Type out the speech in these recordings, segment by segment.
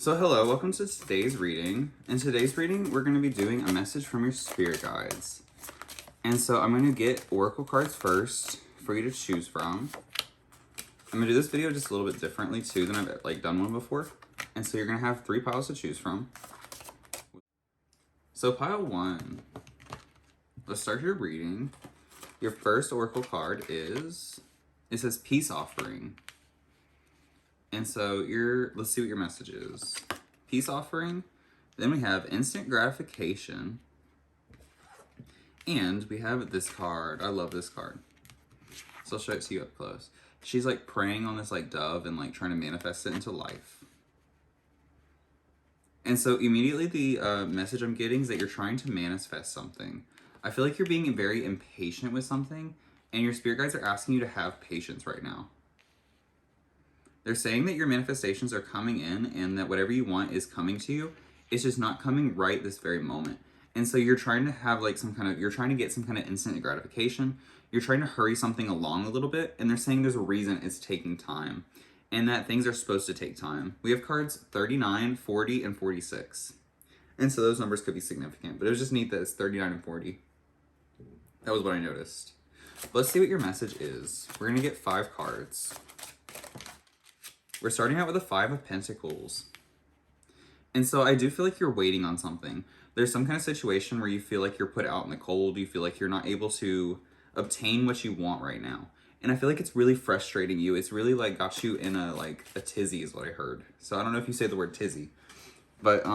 So hello, welcome to today's reading. In today's reading, we're going to be doing a message from your spirit guides. And so I'm going to get oracle cards first for you to choose from. I'm going to do this video just a little bit differently too than I've done one before. And so you're going to have 3 piles to choose from. So pile 1, let's start your reading. Your first oracle card is, it says peace offering. And so let's see what your message is. Peace offering. Then we have instant gratification. And we have this card. I love this card. So I'll show it to you up close. She's like praying on this like dove and like trying to manifest it into life. And so immediately the message I'm getting is that you're trying to manifest something. I feel like you're being very impatient with something, and your spirit guides are asking you to have patience right now. They're saying that your manifestations are coming in and that whatever you want is coming to you. It's just not coming right this very moment. And so you're trying to have like you're trying to get some kind of instant gratification. You're trying to hurry something along a little bit. And they're saying there's a reason it's taking time and that things are supposed to take time. We have cards 39, 40, and 46. And so those numbers could be significant, but it was just neat that it's 39 and 40. That was what I noticed. Let's see what your message is. We're going to get 5 cards. We're starting out with a 5 of Pentacles. And so I do feel like you're waiting on something. There's some kind of situation where you feel like you're put out in the cold. You feel like you're not able to obtain what you want right now. And I feel like it's really frustrating you. It's really like got you in a tizzy is what I heard. So I don't know if you say the word tizzy. But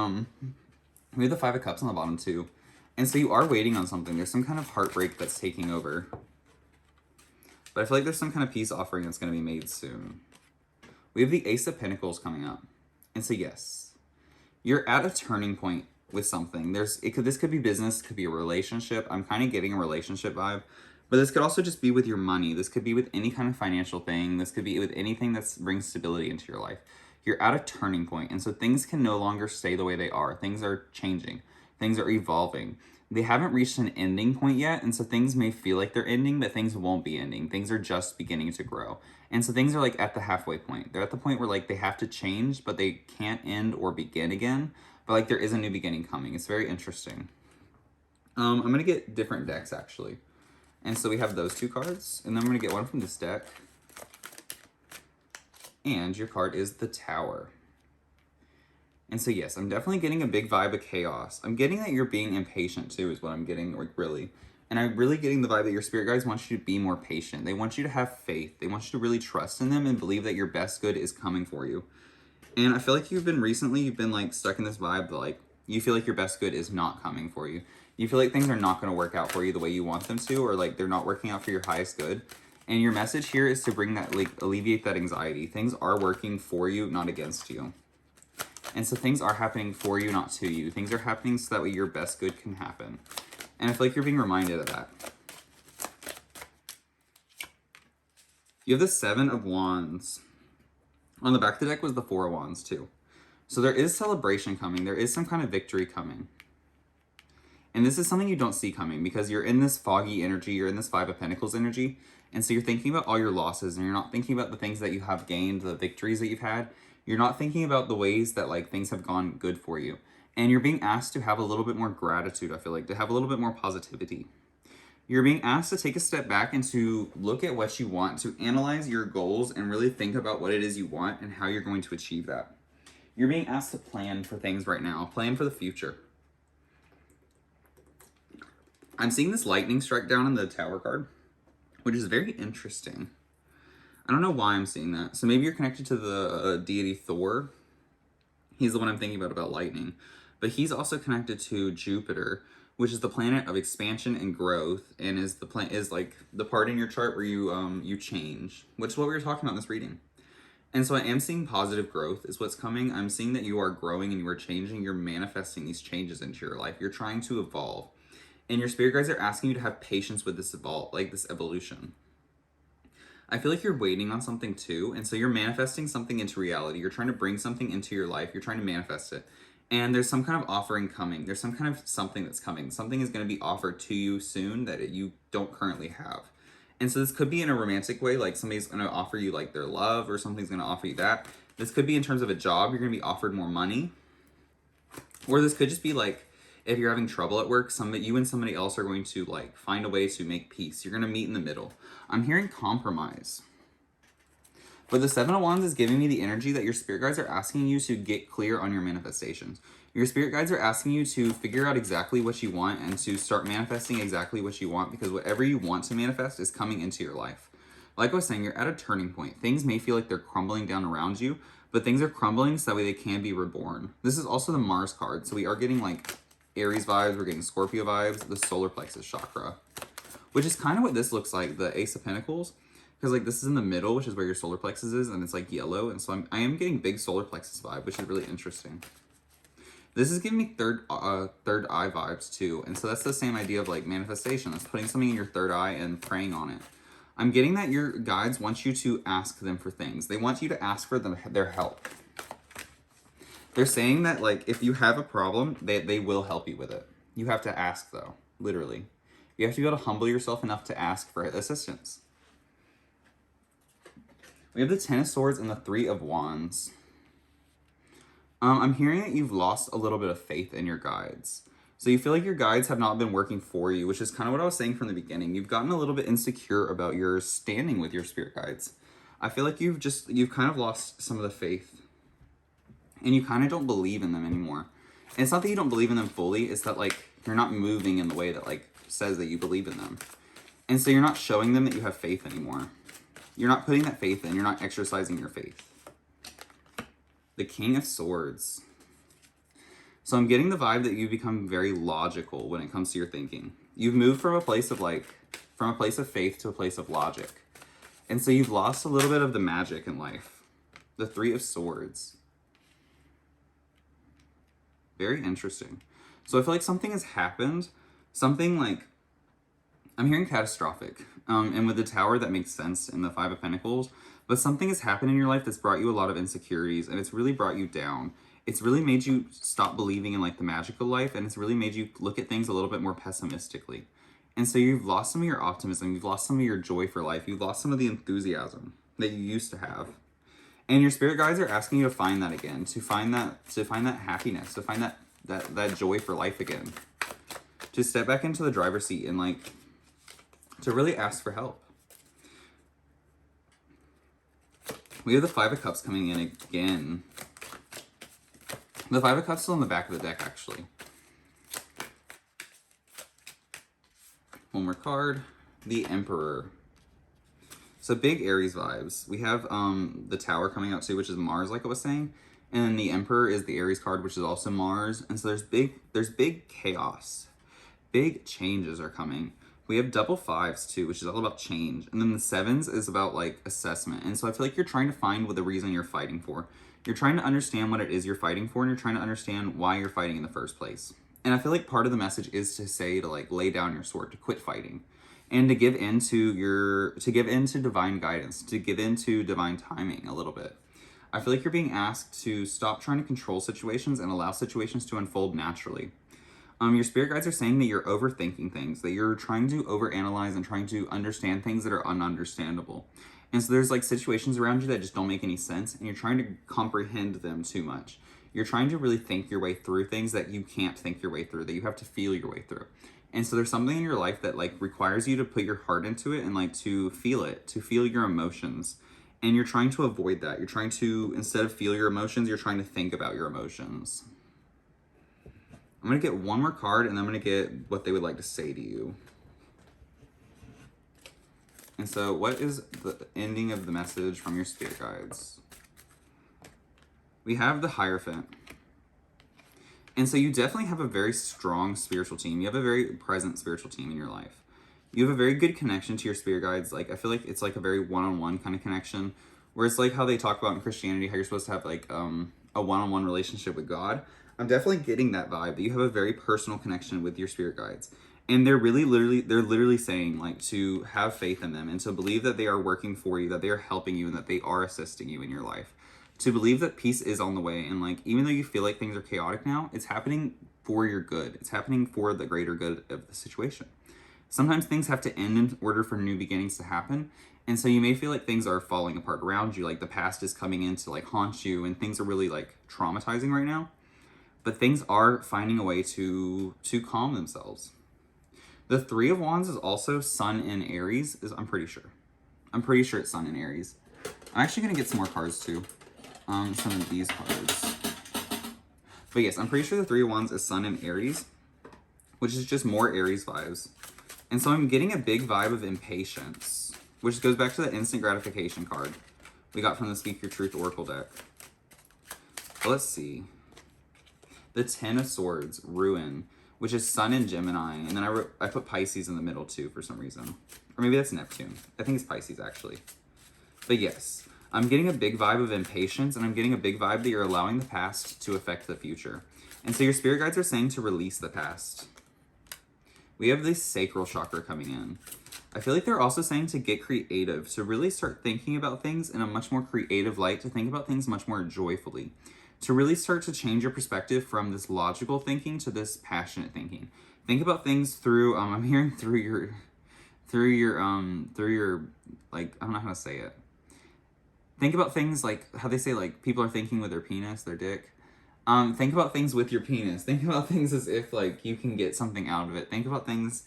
we have the 5 of Cups on the bottom too. And so you are waiting on something. There's some kind of heartbreak that's taking over. But I feel like there's some kind of peace offering that's going to be made soon. We have the Ace of Pentacles coming up. And so yes, you're at a turning point with something. This could be business, could be a relationship. I'm kind of getting a relationship vibe. But this could also just be with your money. This could be with any kind of financial thing. This could be with anything that brings stability into your life. You're at a turning point. And so things can no longer stay the way they are. Things are changing. Things are evolving. They haven't reached an ending point yet, and so things may feel like they're ending, but things won't be ending. Things are just beginning to grow. And so things are like at the halfway point. They're at the point where like they have to change, but they can't end or begin again. But like there is a new beginning coming. It's very interesting. I'm going to get different decks actually. And so we have those 2 cards, and then I'm going to get one from this deck. And your card is the Tower. And so yes, I'm definitely getting a big vibe of chaos. I'm getting that you're being impatient too is what I'm getting, like really. And I'm really getting the vibe that your spirit guides want you to be more patient. They want you to have faith. They want you to really trust in them and believe that your best good is coming for you. And I feel like you've been like stuck in this vibe that like you feel like your best good is not coming for you. You feel like things are not going to work out for you the way you want them to, or like they're not working out for your highest good. And your message here is to bring that, like alleviate that anxiety. Things are working for you, not against you. And so things are happening for you, not to you. Things are happening so that way your best good can happen. And I feel like you're being reminded of that. You have the 7 of Wands. On the back of the deck was the 4 of Wands too. So there is celebration coming. There is some kind of victory coming. And this is something you don't see coming because you're in this foggy energy. You're in this 5 of Pentacles energy. And so you're thinking about all your losses and you're not thinking about the things that you have gained, the victories that you've had. You're not thinking about the ways that like things have gone good for you. And you're being asked to have a little bit more gratitude, I feel like, to have a little bit more positivity. You're being asked to take a step back and to look at what you want, to analyze your goals and really think about what it is you want and how you're going to achieve that. You're being asked to plan for things right now, plan for the future. I'm seeing this lightning strike down on the Tower card, which is very interesting. I don't know why I'm seeing that. So maybe you're connected to the deity Thor. He's the one I'm thinking about lightning. But he's also connected to Jupiter, which is the planet of expansion and growth, and is like the part in your chart where you change, which is what we were talking about in this reading. And so I am seeing positive growth is what's coming. I'm seeing that you are growing and you are changing. You're manifesting these changes into your life. You're trying to evolve. And your spirit guides are asking you to have patience with this evolution. I feel like you're waiting on something too. And so you're manifesting something into reality. You're trying to bring something into your life. You're trying to manifest it. And there's some kind of offering coming. There's some kind of something that's coming. Something is going to be offered to you soon that you don't currently have. And so this could be in a romantic way, like somebody's going to offer you like their love, or something's going to offer you that. This could be in terms of a job, you're going to be offered more money. Or this could just be like, if you're having trouble at work, you and somebody else are going to like find a way to make peace. You're going to meet in the middle. I'm hearing compromise. But the Seven of Wands is giving me the energy that your spirit guides are asking you to get clear on your manifestations. Your spirit guides are asking you to figure out exactly what you want and to start manifesting exactly what you want, because whatever you want to manifest is coming into your life. Like I was saying, you're at a turning point. Things may feel like they're crumbling down around you, but things are crumbling so that way they can be reborn. This is also the Mars card, so we are getting like Aries vibes, we're getting Scorpio vibes, the solar plexus chakra, which is kind of what this looks like, the Ace of Pentacles. Because like this is in the middle, which is where your solar plexus is, and it's like yellow, and so I am getting big solar plexus vibe, which is really interesting. This is giving me third eye vibes too, and so that's the same idea of like manifestation. That's putting something in your third eye and praying on it. I'm getting that your guides want you to ask them for things. They want you to ask for their help. They're saying that like if you have a problem, they will help you with it. You have to ask though, literally. You have to be able to humble yourself enough to ask for assistance. We have the Ten of Swords and the Three of Wands. I'm hearing that you've lost a little bit of faith in your guides. So you feel like your guides have not been working for you, which is kind of what I was saying from the beginning. You've gotten a little bit insecure about your standing with your spirit guides. I feel like you've kind of lost some of the faith. And you kind of don't believe in them anymore. And it's not that you don't believe in them fully, it's that like you're not moving in the way that like says that you believe in them. And so you're not showing them that you have faith anymore. You're not putting that faith in. You're not exercising your faith. The King of Swords. So I'm getting the vibe that you've become very logical when it comes to your thinking. You've moved from a place of faith to a place of logic. And so you've lost a little bit of the magic in life. The Three of Swords. Very interesting. So I feel like something has happened. Something like, I'm hearing catastrophic. And with the Tower, that makes sense in the Five of Pentacles. But something has happened in your life that's brought you a lot of insecurities, and it's really brought you down. It's really made you stop believing in like the magical life, and it's really made you look at things a little bit more pessimistically. And so you've lost some of your optimism, you've lost some of your joy for life, you've lost some of the enthusiasm that you used to have. And your spirit guides are asking you to find that again, to find that happiness, to find that joy for life again. To step back into the driver's seat and like to really ask for help. We have the Five of Cups coming in again. The Five of Cups is on the back of the deck, actually. One more card. The Emperor. So big Aries vibes. We have the Tower coming out too, which is Mars, like I was saying. And then the Emperor is the Aries card, which is also Mars. And so there's big chaos. Big changes are coming. We have double fives too, which is all about change. And then the sevens is about like assessment. And so I feel like you're trying to find what the reason you're fighting for. You're trying to understand what it is you're fighting for, and you're trying to understand why you're fighting in the first place. And I feel like part of the message is to say to like lay down your sword, to quit fighting, and to give into divine guidance, to give into divine timing a little bit. I feel like you're being asked to stop trying to control situations and allow situations to unfold naturally. Your spirit guides are saying that you're overthinking things, that you're trying to overanalyze and trying to understand things that are ununderstandable. And so there's like situations around you that just don't make any sense, and you're trying to comprehend them too much. You're trying to really think your way through things that you can't think your way through, that you have to feel your way through. And so there's something in your life that like requires you to put your heart into it and like to feel it, to feel your emotions. And you're trying to avoid that. You're trying to, instead of feel your emotions, you're trying to think about your emotions. I'm going to get one more card, and then I'm going to get what they would like to say to you. And so what is the ending of the message from your spirit guides? We have the Hierophant. And so you definitely have a very strong spiritual team. You have a very present spiritual team in your life. You have a very good connection to your spirit guides. Like, I feel like it's like a very one-on-one kind of connection, where it's like how they talk about in Christianity, how you're supposed to have like a one-on-one relationship with God. I'm definitely getting that vibe, that you have a very personal connection with your spirit guides. And they're literally saying like to have faith in them and to believe that they are working for you, that they are helping you, and that they are assisting you in your life. To believe that peace is on the way, and like even though you feel like things are chaotic now, it's happening for your good. It's happening for the greater good of the situation. Sometimes things have to end in order for new beginnings to happen. And so you may feel like things are falling apart around you, like the past is coming in to like haunt you and things are really like traumatizing right now. But things are finding a way to calm themselves. The Three of Wands is also Sun in Aries, I'm pretty sure. I'm pretty sure it's Sun in Aries. I'm actually going to get some more cards too. Some of these cards. But yes, I'm pretty sure the Three of Wands is Sun in Aries, which is just more Aries vibes. And so I'm getting a big vibe of impatience, which goes back to the instant gratification card we got from the Speak Your Truth Oracle deck. But let's see. The Ten of Swords, Ruin, which is Sun in Gemini. And then I put Pisces in the middle too for some reason. Or maybe that's Neptune. I think it's Pisces actually. But yes, I'm getting a big vibe of impatience, and I'm getting a big vibe that you're allowing the past to affect the future. And so your spirit guides are saying to release the past. We have this sacral chakra coming in. I feel like they're also saying to get creative, to really start thinking about things in a much more creative light, to think about things much more joyfully, to really start to change your perspective from this logical thinking to this passionate thinking. Think about things through, I'm hearing through your, like, I don't know how to say it. Think about things like how they say, like, people are thinking with their penis, their dick. Think about things with your penis. Think about things as if, like, you can get something out of it. Think about things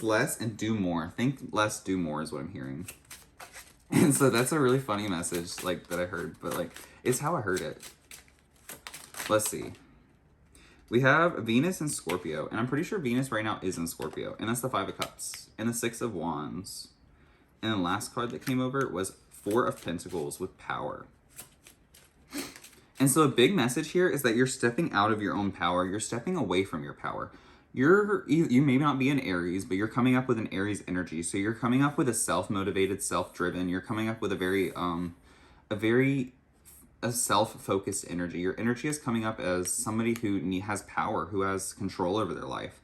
less and do more. Think less, do more is what I'm hearing. And so that's a really funny message, like, that I heard. But, like, it's how I heard it. Let's see. We have Venus and Scorpio. And I'm pretty sure Venus right now is in Scorpio. And that's the Five of Cups. And the Six of Wands. And the last card that came over was Four of Pentacles with Power. And so a big message here is that you're stepping out of your own power. You're stepping away from your power. You may not be an Aries, but you're coming up with an Aries energy. So you're coming up with a self-motivated, self-driven. You're coming up with a self-focused energy. Your energy is coming up as somebody who has power, who has control over their life.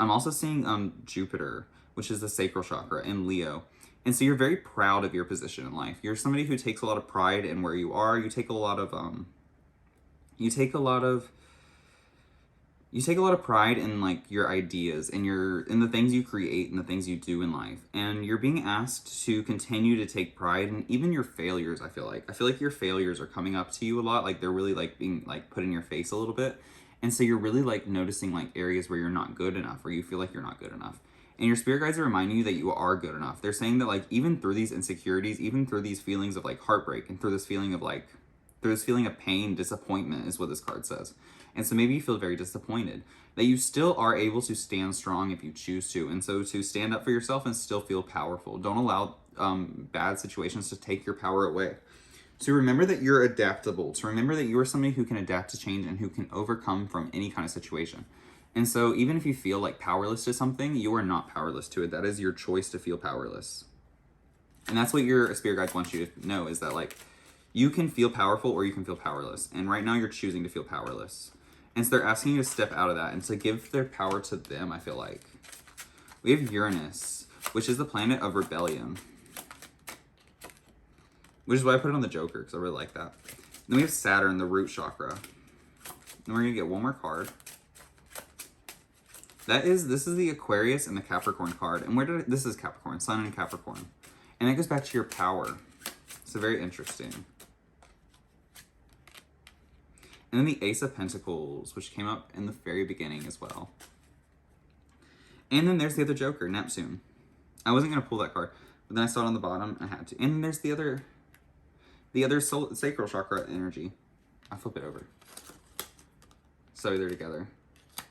I'm also seeing Jupiter, which is the sacral chakra, in Leo. And so you're very proud of your position in life. You're somebody who takes a lot of pride in where you are. You take a lot of pride in like your ideas and in the things you create and the things you do in life. And you're being asked to continue to take pride in even your failures, I feel like your failures are coming up to you a lot. Like they're really like being like put in your face a little bit. And so you're really like noticing like areas where you're not good enough, where you feel like you're not good enough. And your spirit guides are reminding you that you are good enough. They're saying that like even through these insecurities, even through these feelings of like heartbreak and through this feeling of pain, disappointment is what this card says. And so maybe you feel very disappointed, that you still are able to stand strong if you choose to. And so to stand up for yourself and still feel powerful. Don't allow bad situations to take your power away. To remember that you're adaptable, to remember that you are somebody who can adapt to change and who can overcome from any kind of situation. And so even if you feel like powerless to something, you are not powerless to it. That is your choice to feel powerless. And that's what your spirit guides want you to know, is that like you can feel powerful or you can feel powerless. And right now you're choosing to feel powerless. And so they're asking you to step out of that and to give their power to them, I feel like. We have Uranus, which is the planet of rebellion. Which is why I put it on the Joker, because I really like that. Then we have Saturn, the root chakra. And we're going to get one more card. This is the Aquarius and the Capricorn card. And this is Capricorn, Sun and Capricorn. And it goes back to your power. So very interesting. And then the Ace of Pentacles, which came up in the very beginning as well. And then there's the other Joker, Neptune. I wasn't going to pull that card, but then I saw it on the bottom. I had to. And then there's the other sacral chakra energy. I'll flip it over. So they're together.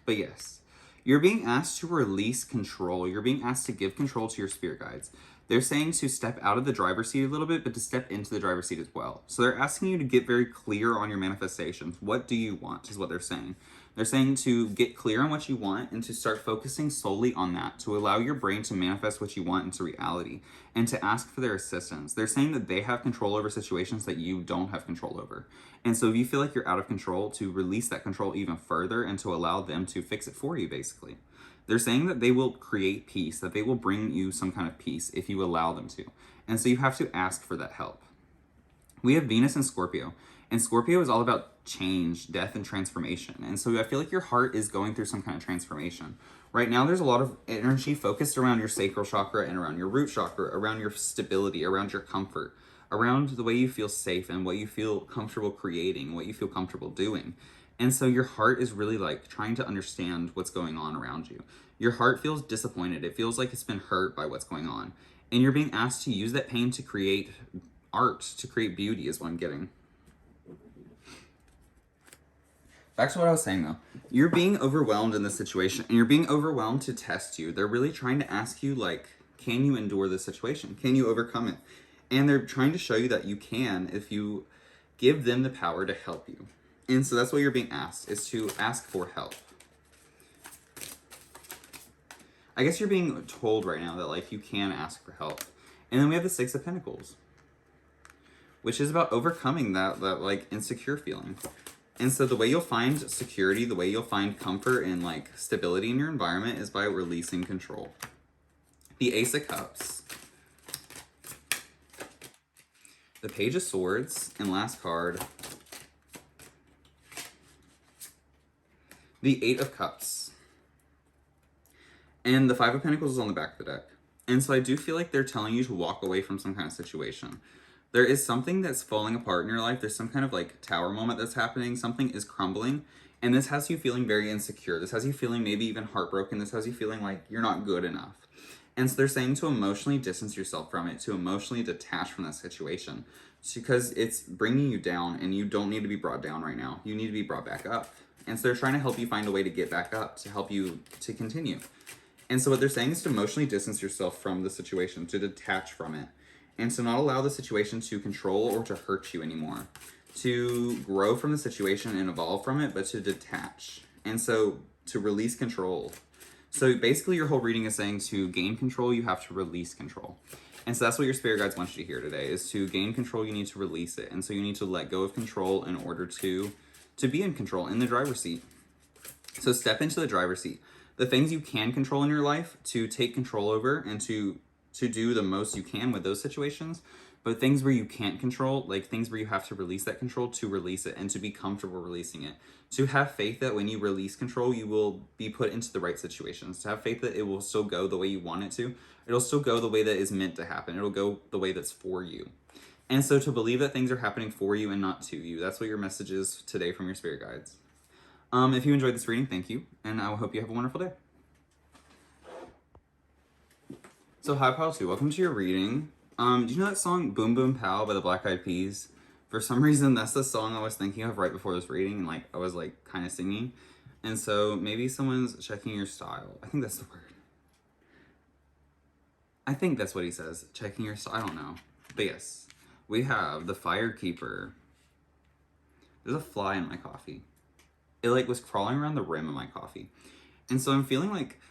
But yes, you're being asked to release control. You're being asked to give control to your spirit guides. They're saying to step out of the driver's seat a little bit, but to step into the driver's seat as well. So they're asking you to get very clear on your manifestations. What do you want is what they're saying. They're saying to get clear on what you want and to start focusing solely on that, to allow your brain to manifest what you want into reality and to ask for their assistance. They're saying that they have control over situations that you don't have control over. And so if you feel like you're out of control, to release that control even further and to allow them to fix it for you, basically. They're saying that they will create peace, that they will bring you some kind of peace if you allow them to. And so you have to ask for that help. We have Venus and Scorpio. And Scorpio is all about change, death, and transformation. And so I feel like your heart is going through some kind of transformation Right now, there's a lot of energy focused around your sacral chakra and around your root chakra, around your stability, around your comfort, around the way you feel safe and what you feel comfortable creating, what you feel comfortable doing. And so your heart is really like trying to understand what's going on around you. Your heart feels disappointed. It feels like it's been hurt by what's going on. And you're being asked to use that pain to create art, to create beauty is what I'm getting. Back to what I was saying though. You're being overwhelmed in this situation and you're being overwhelmed to test you. They're really trying to ask you like, can you endure this situation? Can you overcome it? And they're trying to show you that you can if you give them the power to help you. And so that's what you're being asked, is to ask for help. I guess you're being told right now that like you can ask for help. And then we have the Six of Pentacles, which is about overcoming that like insecure feeling. And so the way you'll find security, the way you'll find comfort and like stability in your environment is by releasing control. The Ace of Cups, the Page of Swords, and last card, the Eight of Cups. And the Five of Pentacles is on the back of the deck. And so I do feel like they're telling you to walk away from some kind of situation. There is something that's falling apart in your life. There's some kind of like tower moment that's happening. Something is crumbling. And this has you feeling very insecure. This has you feeling maybe even heartbroken. This has you feeling like you're not good enough. And so they're saying to emotionally distance yourself from it, to emotionally detach from that situation. It's because it's bringing you down and you don't need to be brought down right now. You need to be brought back up. And so they're trying to help you find a way to get back up, to help you to continue. And so what they're saying is to emotionally distance yourself from the situation, to detach from it. And to not allow the situation to control or to hurt you anymore. To grow from the situation and evolve from it, but to detach. And so to release control. So basically your whole reading is saying to gain control, you have to release control. And so that's what your spirit guides want you to hear today, is to gain control, you need to release it. And so you need to let go of control in order to be in control, in the driver's seat. So step into the driver's seat. The things you can control in your life, to take control over and to do the most you can with those situations. But things where you can't control, like things where you have to release that control, to release it and to be comfortable releasing it. To have faith that when you release control, you will be put into the right situations. To have faith that it will still go the way you want it to. It'll still go the way that is meant to happen. It'll go the way that's for you. And so to believe that things are happening for you and not to you. That's what your message is today from your spirit guides. If you enjoyed this reading, thank you. And I hope you have a wonderful day. So hi, Pile 2. Welcome to your reading. Do you know that song Boom Boom Pow by the Black Eyed Peas? For some reason, that's the song I was thinking of right before this reading, and like I was like kind of singing. And so maybe someone's checking your style. I think that's the word. I think that's what he says. Checking your style. I don't know. But yes, we have the Firekeeper. There's a fly in my coffee. It like was crawling around the rim of my coffee. And so I'm feeling like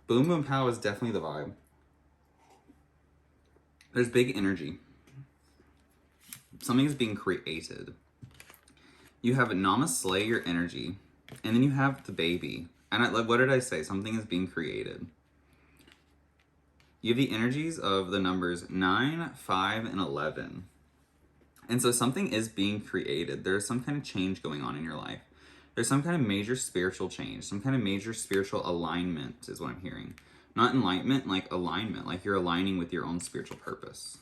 Boom Boom Pow is definitely the vibe. There's big energy. Something is being created. You have Nama Slay your energy. And then you have the baby. And what did I say? Something is being created. You have the energies of the numbers 9, 5, and 11. And so something is being created. There's some kind of change going on in your life. There's some kind of major spiritual change. Some kind of major spiritual alignment is what I'm hearing. Not enlightenment, like alignment. Like you're aligning with your own spiritual purpose.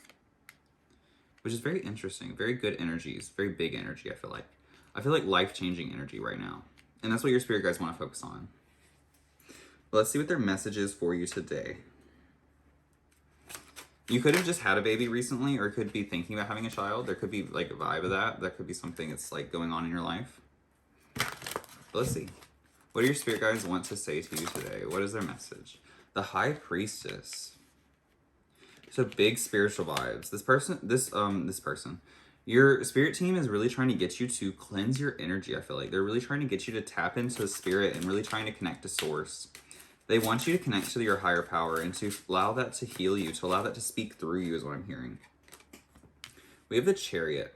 Which is very interesting. Very good energies. Very big energy, I feel like. I feel like life-changing energy right now. And that's what your spirit guides want to focus on. But let's see what their message is for you today. You could have just had a baby recently, or could be thinking about having a child. There could be like a vibe of that. That could be something that's like going on in your life. But let's see. What do your spirit guides want to say to you today? What is their message? The High Priestess. So big spiritual vibes. This person, your spirit team is really trying to get you to cleanse your energy. I feel like they're really trying to get you to tap into the spirit and really trying to connect to source. They want you to connect to your higher power and to allow that to heal you, to allow that to speak through you is what I'm hearing. We have the Chariot.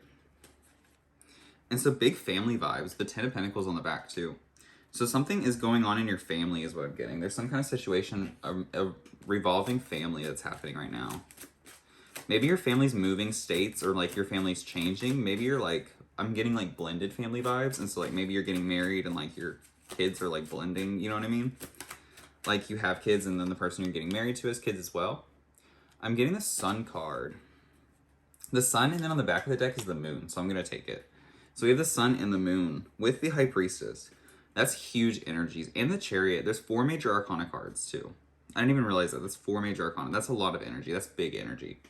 And so big family vibes. The Ten of Pentacles on the back too. So something is going on in your family is what I'm getting. There's some kind of situation, a revolving family that's happening right now. Maybe your family's moving states, or like your family's changing. Maybe you're like, I'm getting like blended family vibes. And so like maybe you're getting married and like your kids are like blending, you know what I mean? like you have kids and then the person you're getting married to has kids as well. I'm getting the Sun card. The Sun, and then on the back of the deck is the Moon, so I'm going to take it. So we have the Sun and the Moon with the High Priestess. That's huge energies. And the Chariot. There's 4 major Arcana cards, too. I didn't even realize that. That's 4 major Arcana. That's a lot of energy. That's big energy.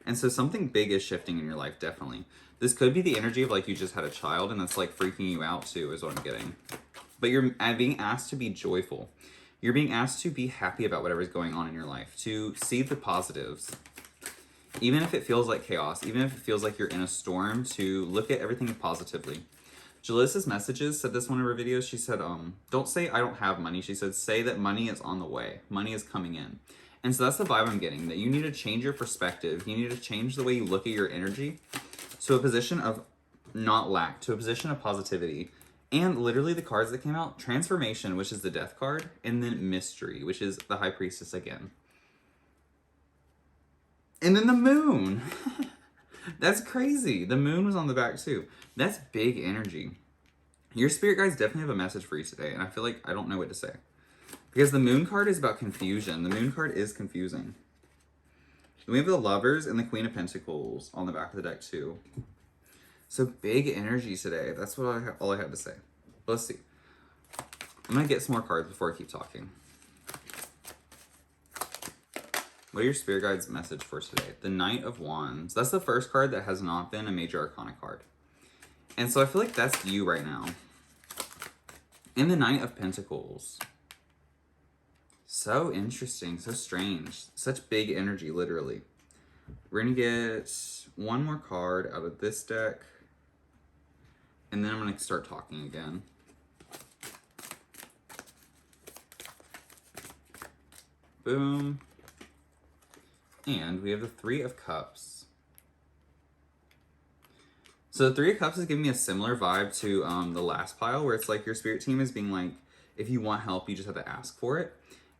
And so something big is shifting in your life, definitely. This could be the energy of, like, you just had a child, and that's, like, freaking you out, too, is what I'm getting. But you're being asked to be joyful. You're being asked to be happy about whatever's going on in your life, to see the positives. Even if it feels like chaos, even if it feels like you're in a storm, to look at everything positively. Jalissa's Messages said this in one of her videos. She said, don't say I don't have money. She said, say that money is on the way. Money is coming in. And so that's the vibe I'm getting, that you need to change your perspective. You need to change the way you look at your energy to a position of not lack, to a position of positivity. And literally the cards that came out, Transformation, which is the Death card, and then Mystery, which is the High Priestess again. And then the Moon. That's crazy. The Moon was on the back too. That's big energy. Your spirit guides definitely have a message for you today, and I feel like I don't know what to say. Because the Moon card is about confusion. The Moon card is confusing. Then we have the Lovers and the Queen of Pentacles on the back of the deck too. So big energy today. That's what all I had to say. But let's see. I'm going to get some more cards before I keep talking. What are your spirit guides' message for today? The Knight of Wands. That's the first card that has not been a major arcana card. And so I feel like that's you right now. And the Knight of Pentacles. So interesting, so strange. Such big energy, literally. We're going to get one more card out of this deck. And then I'm going to start talking again. Boom. And we have the Three of Cups. So the Three of Cups is giving me a similar vibe to the last pile, where it's like your spirit team is being like, if you want help, you just have to ask for it.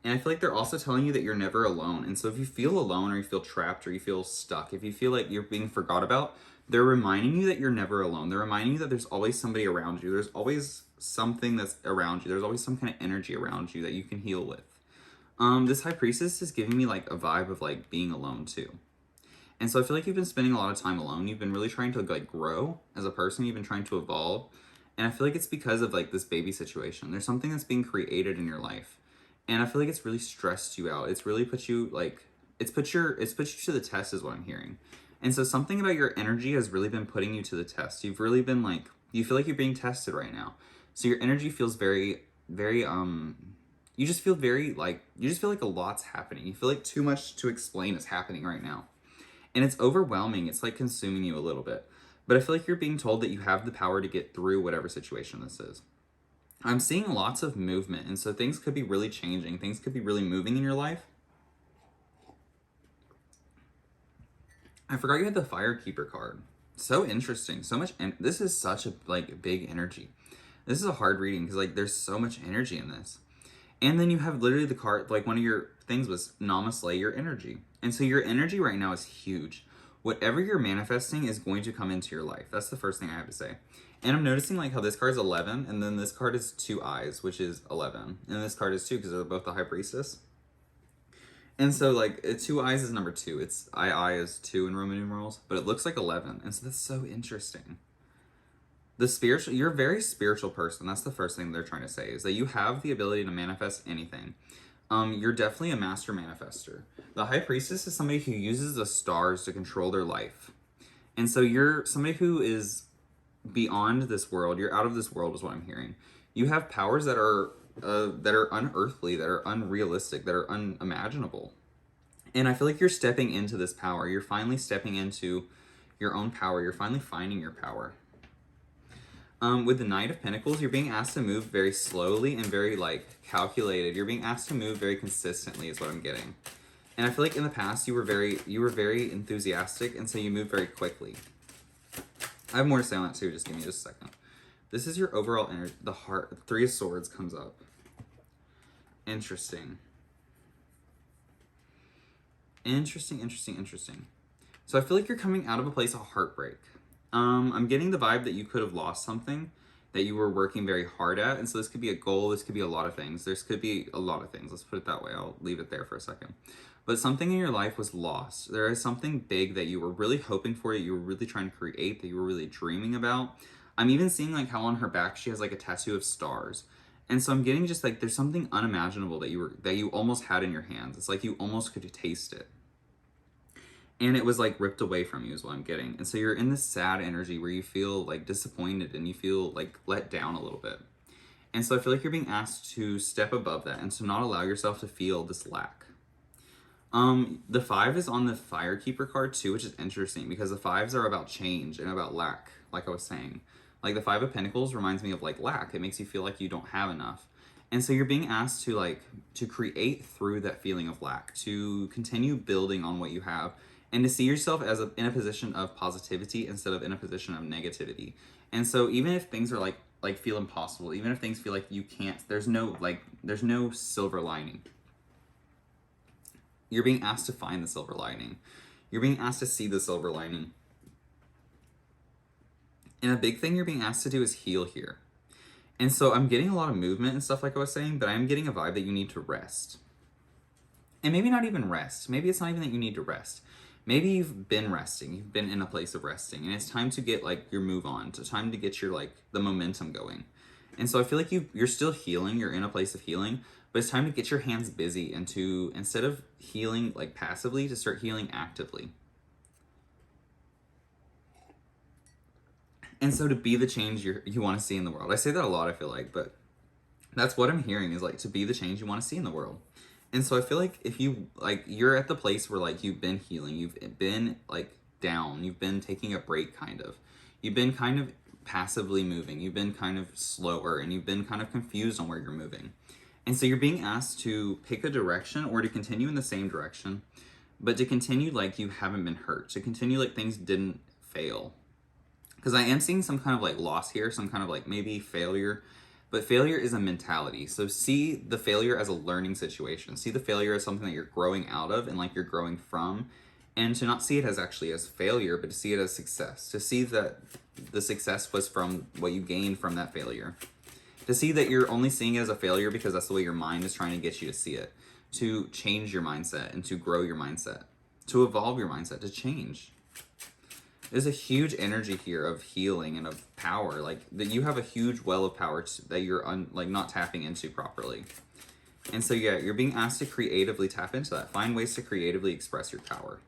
And I feel like they're also telling you that you're never alone. And so if you feel alone, or you feel trapped, or you feel stuck, if you feel like you're being forgot about, they're reminding you that you're never alone. They're reminding you that there's always somebody around you. There's always something that's around you. There's always some kind of energy around you that you can heal with. This High Priestess is giving me like a vibe of like being alone too. And so I feel like you've been spending a lot of time alone. You've been really trying to like grow as a person. You've been trying to evolve. And I feel like it's because of like this baby situation. There's something that's being created in your life. And I feel like it's really stressed you out. It's really put you like, it's put you to the test is what I'm hearing. And so something about your energy has really been putting you to the test. You've really been like, you feel like you're being tested right now. So your energy feels very, very, you just feel very like, you just feel like a lot's happening. You feel like too much to explain is happening right now. And it's overwhelming. It's like consuming you a little bit. But I feel like you're being told that you have the power to get through whatever situation this is. I'm seeing lots of movement. And so things could be really changing. Things could be really moving in your life. I forgot you had the Firekeeper card. So interesting. So much. And this is such a like big energy. This is a hard reading because like there's so much energy in this. And then you have literally the card, like one of your things was Namaste, your energy. And so your energy right now is huge. Whatever you're manifesting is going to come into your life. That's the first thing I have to say. And I'm noticing like how this card is 11, and then this card is 2 eyes, which is 11. And this card is 2 because they're both the High Priestess. And so like 2 eyes is number 2. It's I is 2 in Roman numerals, but it looks like 11. And so that's so interesting. The spiritual, you're a very spiritual person. That's the first thing they're trying to say, is that you have the ability to manifest anything. You're definitely a master manifester. The High Priestess is somebody who uses the stars to control their life. And so you're somebody who is beyond this world. You're out of this world is what I'm hearing. You have powers that are unearthly, that are unrealistic, that are unimaginable. And I feel like you're stepping into this power. You're finally stepping into your own power. You're finally finding your power. With the Knight of Pentacles, you're being asked to move very slowly and very like calculated. You're being asked to move very consistently is what I'm getting. And I feel like in the past you were very enthusiastic, and so you moved very quickly. I have more to say on that too, just give me just a second. This is your overall energy. The heart, 3 of Swords comes up. Interesting. Interesting. So I feel like you're coming out of a place of heartbreak. I'm getting the vibe that you could have lost something, that you were working very hard at. And so this could be a goal, this could be a lot of things. This could be a lot of things. Let's put it that way. I'll leave it there for a second. But something in your life was lost. There is something big that you were really hoping for, that you were really trying to create, that you were really dreaming about. I'm even seeing like how on her back she has like a tattoo of stars. And so I'm getting just like there's something unimaginable that you almost had in your hands. It's like you almost could taste it. And it was like ripped away from you is what I'm getting. And so you're in this sad energy where you feel like disappointed and you feel like let down a little bit. And so I feel like you're being asked to step above that and to not allow yourself to feel this lack. The 5 is on the Firekeeper card too, which is interesting because the 5s are about change and about lack, like I was saying. Like the 5 of Pentacles reminds me of like lack. It makes you feel like you don't have enough. And so you're being asked to create through that feeling of lack, to continue building on what you have, and to see yourself as in a position of positivity instead of in a position of negativity. And so even if things are like feel impossible, even if things feel like you can't, there's no silver lining. You're being asked to find the silver lining. You're being asked to see the silver lining. And a big thing you're being asked to do is heal here. And so I'm getting a lot of movement and stuff like I was saying, but I'm getting a vibe that you need to rest. And maybe not even rest. Maybe it's not even that you need to rest. Maybe you've been resting. You've been in a place of resting. And it's time to get like your move on. It's time to get your like the momentum going. And so I feel like you're still healing. You're in a place of healing. But it's time to get your hands busy and to, instead of healing like passively, to start healing actively. And so to be the change you want to see in the world. I say that a lot, I feel like, but that's what I'm hearing is like to be the change you want to see in the world. And so I feel like if you, like, you're at the place where like you've been healing, you've been like down, you've been taking a break kind of. You've been kind of passively moving, you've been kind of slower, and you've been kind of confused on where you're moving. And so you're being asked to pick a direction or to continue in the same direction, but to continue like you haven't been hurt, to continue like things didn't fail. Because I am seeing some kind of like loss here, some kind of like maybe failure, but failure is a mentality. So see the failure as a learning situation. See the failure as something that you're growing out of and like you're growing from, and to not see it as actually as failure, but to see it as success. To see that the success was from what you gained from that failure. To see that you're only seeing it as a failure because that's the way your mind is trying to get you to see it. To change your mindset and to grow your mindset. To evolve your mindset, to change. There's a huge energy here of healing and of power. Like, that you have a huge well of power that you're not tapping into properly. And so, yeah, you're being asked to creatively tap into that. Find ways to creatively express your power.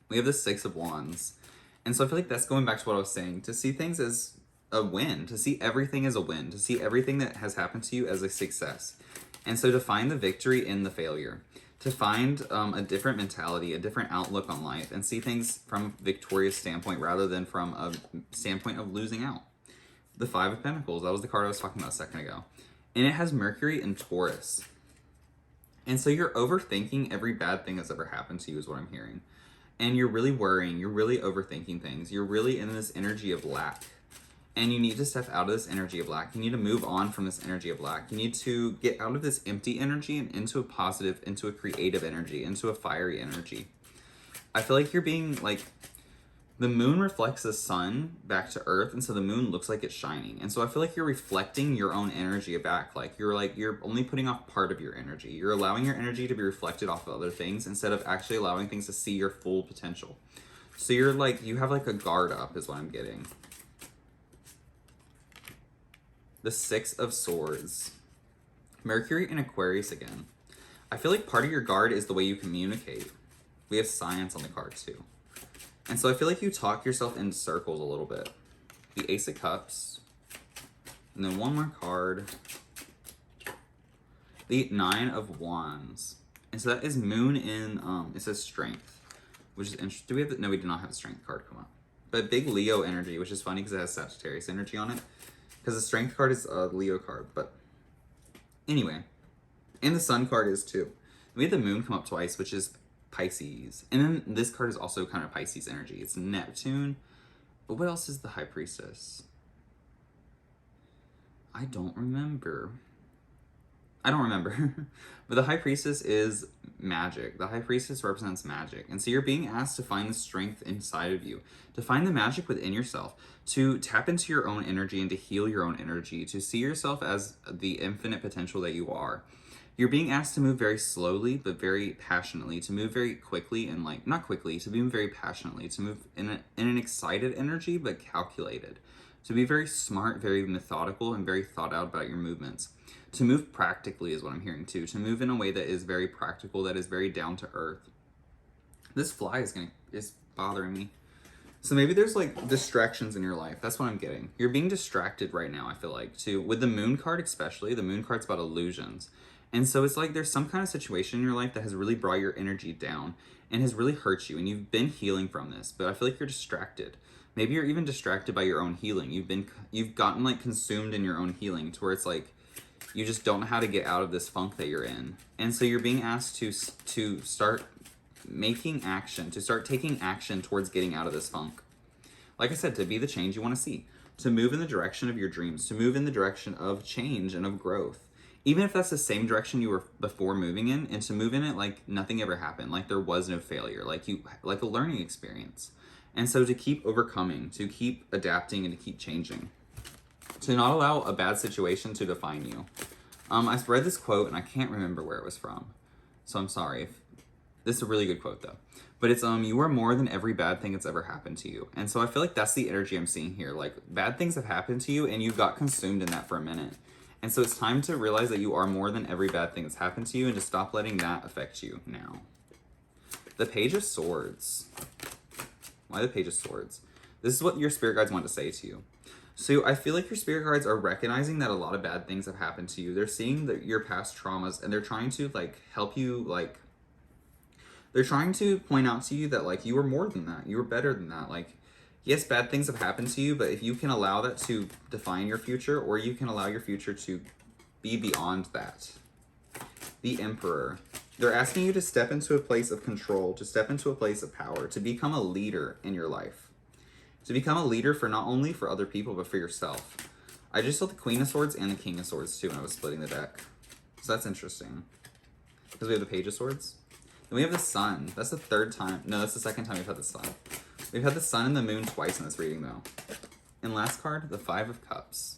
We have the 6 of Wands. And so I feel like that's going back to what I was saying. To see things as a win. To see everything as a win. To see everything that has happened to you as a success. And so to find the victory in the failure. To find a different mentality, a different outlook on life, and see things from a victorious standpoint rather than from a standpoint of losing out. The 5 of Pentacles, that was the card I was talking about a second ago. And it has Mercury in Taurus. And so you're overthinking every bad thing that's ever happened to you is what I'm hearing. And you're really worrying, you're really overthinking things. You're really in this energy of lack. And you need to step out of this energy of lack. You need to move on from this energy of lack. You need to get out of this empty energy and into a positive, into a creative energy, into a fiery energy. I feel like you're being like, the moon reflects the sun back to earth, and so the moon looks like it's shining. And so I feel like you're reflecting your own energy back. Like you're only putting off part of your energy. You're allowing your energy to be reflected off of other things instead of actually allowing things to see your full potential. So you're like, you have like a guard up is what I'm getting. The 6 of Swords. Mercury in Aquarius again. I feel like part of your guard is the way you communicate. We have science on the card too. And so I feel like you talk yourself in circles a little bit. The Ace of Cups. And then one more card. The 9 of Wands. And so that is Moon in, it says Strength. Which is interesting. Do we have the, no, we do not have the Strength card come up. But big Leo energy, which is funny because it has Sagittarius energy on it. Because the Strength card is a Leo card, but anyway. And the Sun card is too. We had the Moon come up twice, which is Pisces. And then this card is also kind of Pisces energy. It's Neptune. But what else is the High Priestess? I don't remember. I don't remember. But the High Priestess is magic. The High Priestess represents magic. And so you're being asked to find the strength inside of you, to find the magic within yourself, to tap into your own energy and to heal your own energy, to see yourself as the infinite potential that you are. You're being asked to move very slowly, but very passionately, to move very quickly and like, not quickly, to move very passionately, to move in an excited energy, but calculated. To be very smart, very methodical, and very thought out about your movements. To move practically is what I'm hearing too. To move in a way that is very practical, that is very down to earth. This fly is bothering me. So maybe there's like distractions in your life. That's what I'm getting. You're being distracted right now, I feel like, too. With the moon card especially, the moon card's about illusions. And so it's like there's some kind of situation in your life that has really brought your energy down and has really hurt you. And you've been healing from this, but I feel like you're distracted. Maybe you're even distracted by your own healing. You've gotten like consumed in your own healing to where it's like you just don't know how to get out of this funk that you're in. And so you're being asked to start making action, to start taking action towards getting out of this funk. Like I said, to be the change you want to see, to move in the direction of your dreams, to move in the direction of change and of growth. Even if that's the same direction you were before moving in, and to move in it like nothing ever happened, like there was no failure, like a learning experience. And so to keep overcoming, to keep adapting, and to keep changing. To not allow a bad situation to define you. I read this quote and I can't remember where it was from. So I'm sorry. This is a really good quote though. But it's, you are more than every bad thing that's ever happened to you. And so I feel like that's the energy I'm seeing here. Like bad things have happened to you and you got consumed in that for a minute. And so it's time to realize that you are more than every bad thing that's happened to you and to stop letting that affect you now. The Page of Swords. Why the Page of Swords? This is what your spirit guides want to say to you. So I feel like your spirit guides are recognizing that a lot of bad things have happened to you. They're seeing your past traumas and they're trying to like help you, like they're trying to point out to you that like you were more than that. You were better than that. Like, yes, bad things have happened to you, but if you can allow that to define your future, or you can allow your future to be beyond that. The Emperor. They're asking you to step into a place of control, to step into a place of power, to become a leader in your life. To become a leader for not only for other people, but for yourself. I just saw the Queen of Swords and the King of Swords too when I was splitting the deck. So that's interesting. Because we have the Page of Swords. Then we have the Sun. That's the third time. No, that's the second time we've had the Sun. We've had the Sun and the Moon twice in this reading though. And last card, the Five of Cups.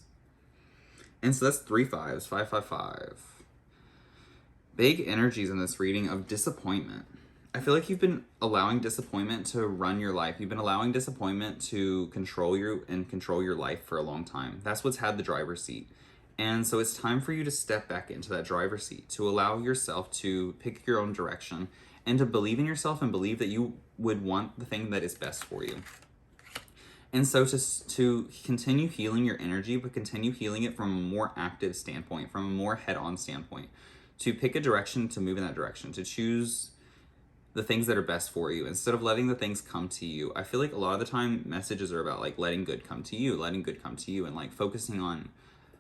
And so that's 3 5s, 5, 5, 5. Big energies in this reading of disappointment. I feel like you've been allowing disappointment to run your life. You've been allowing disappointment to control you and control your life for a long time. That's what's had the driver's seat. And so it's time for you to step back into that driver's seat, to allow yourself to pick your own direction and to believe in yourself and believe that you would want the thing that is best for you. And so to continue healing your energy, but continue healing it from a more active standpoint, from a more head-on standpoint, to pick a direction, to move in that direction, to choose the things that are best for you instead of letting the things come to you. I feel like a lot of the time messages are about like letting good come to you, and like focusing on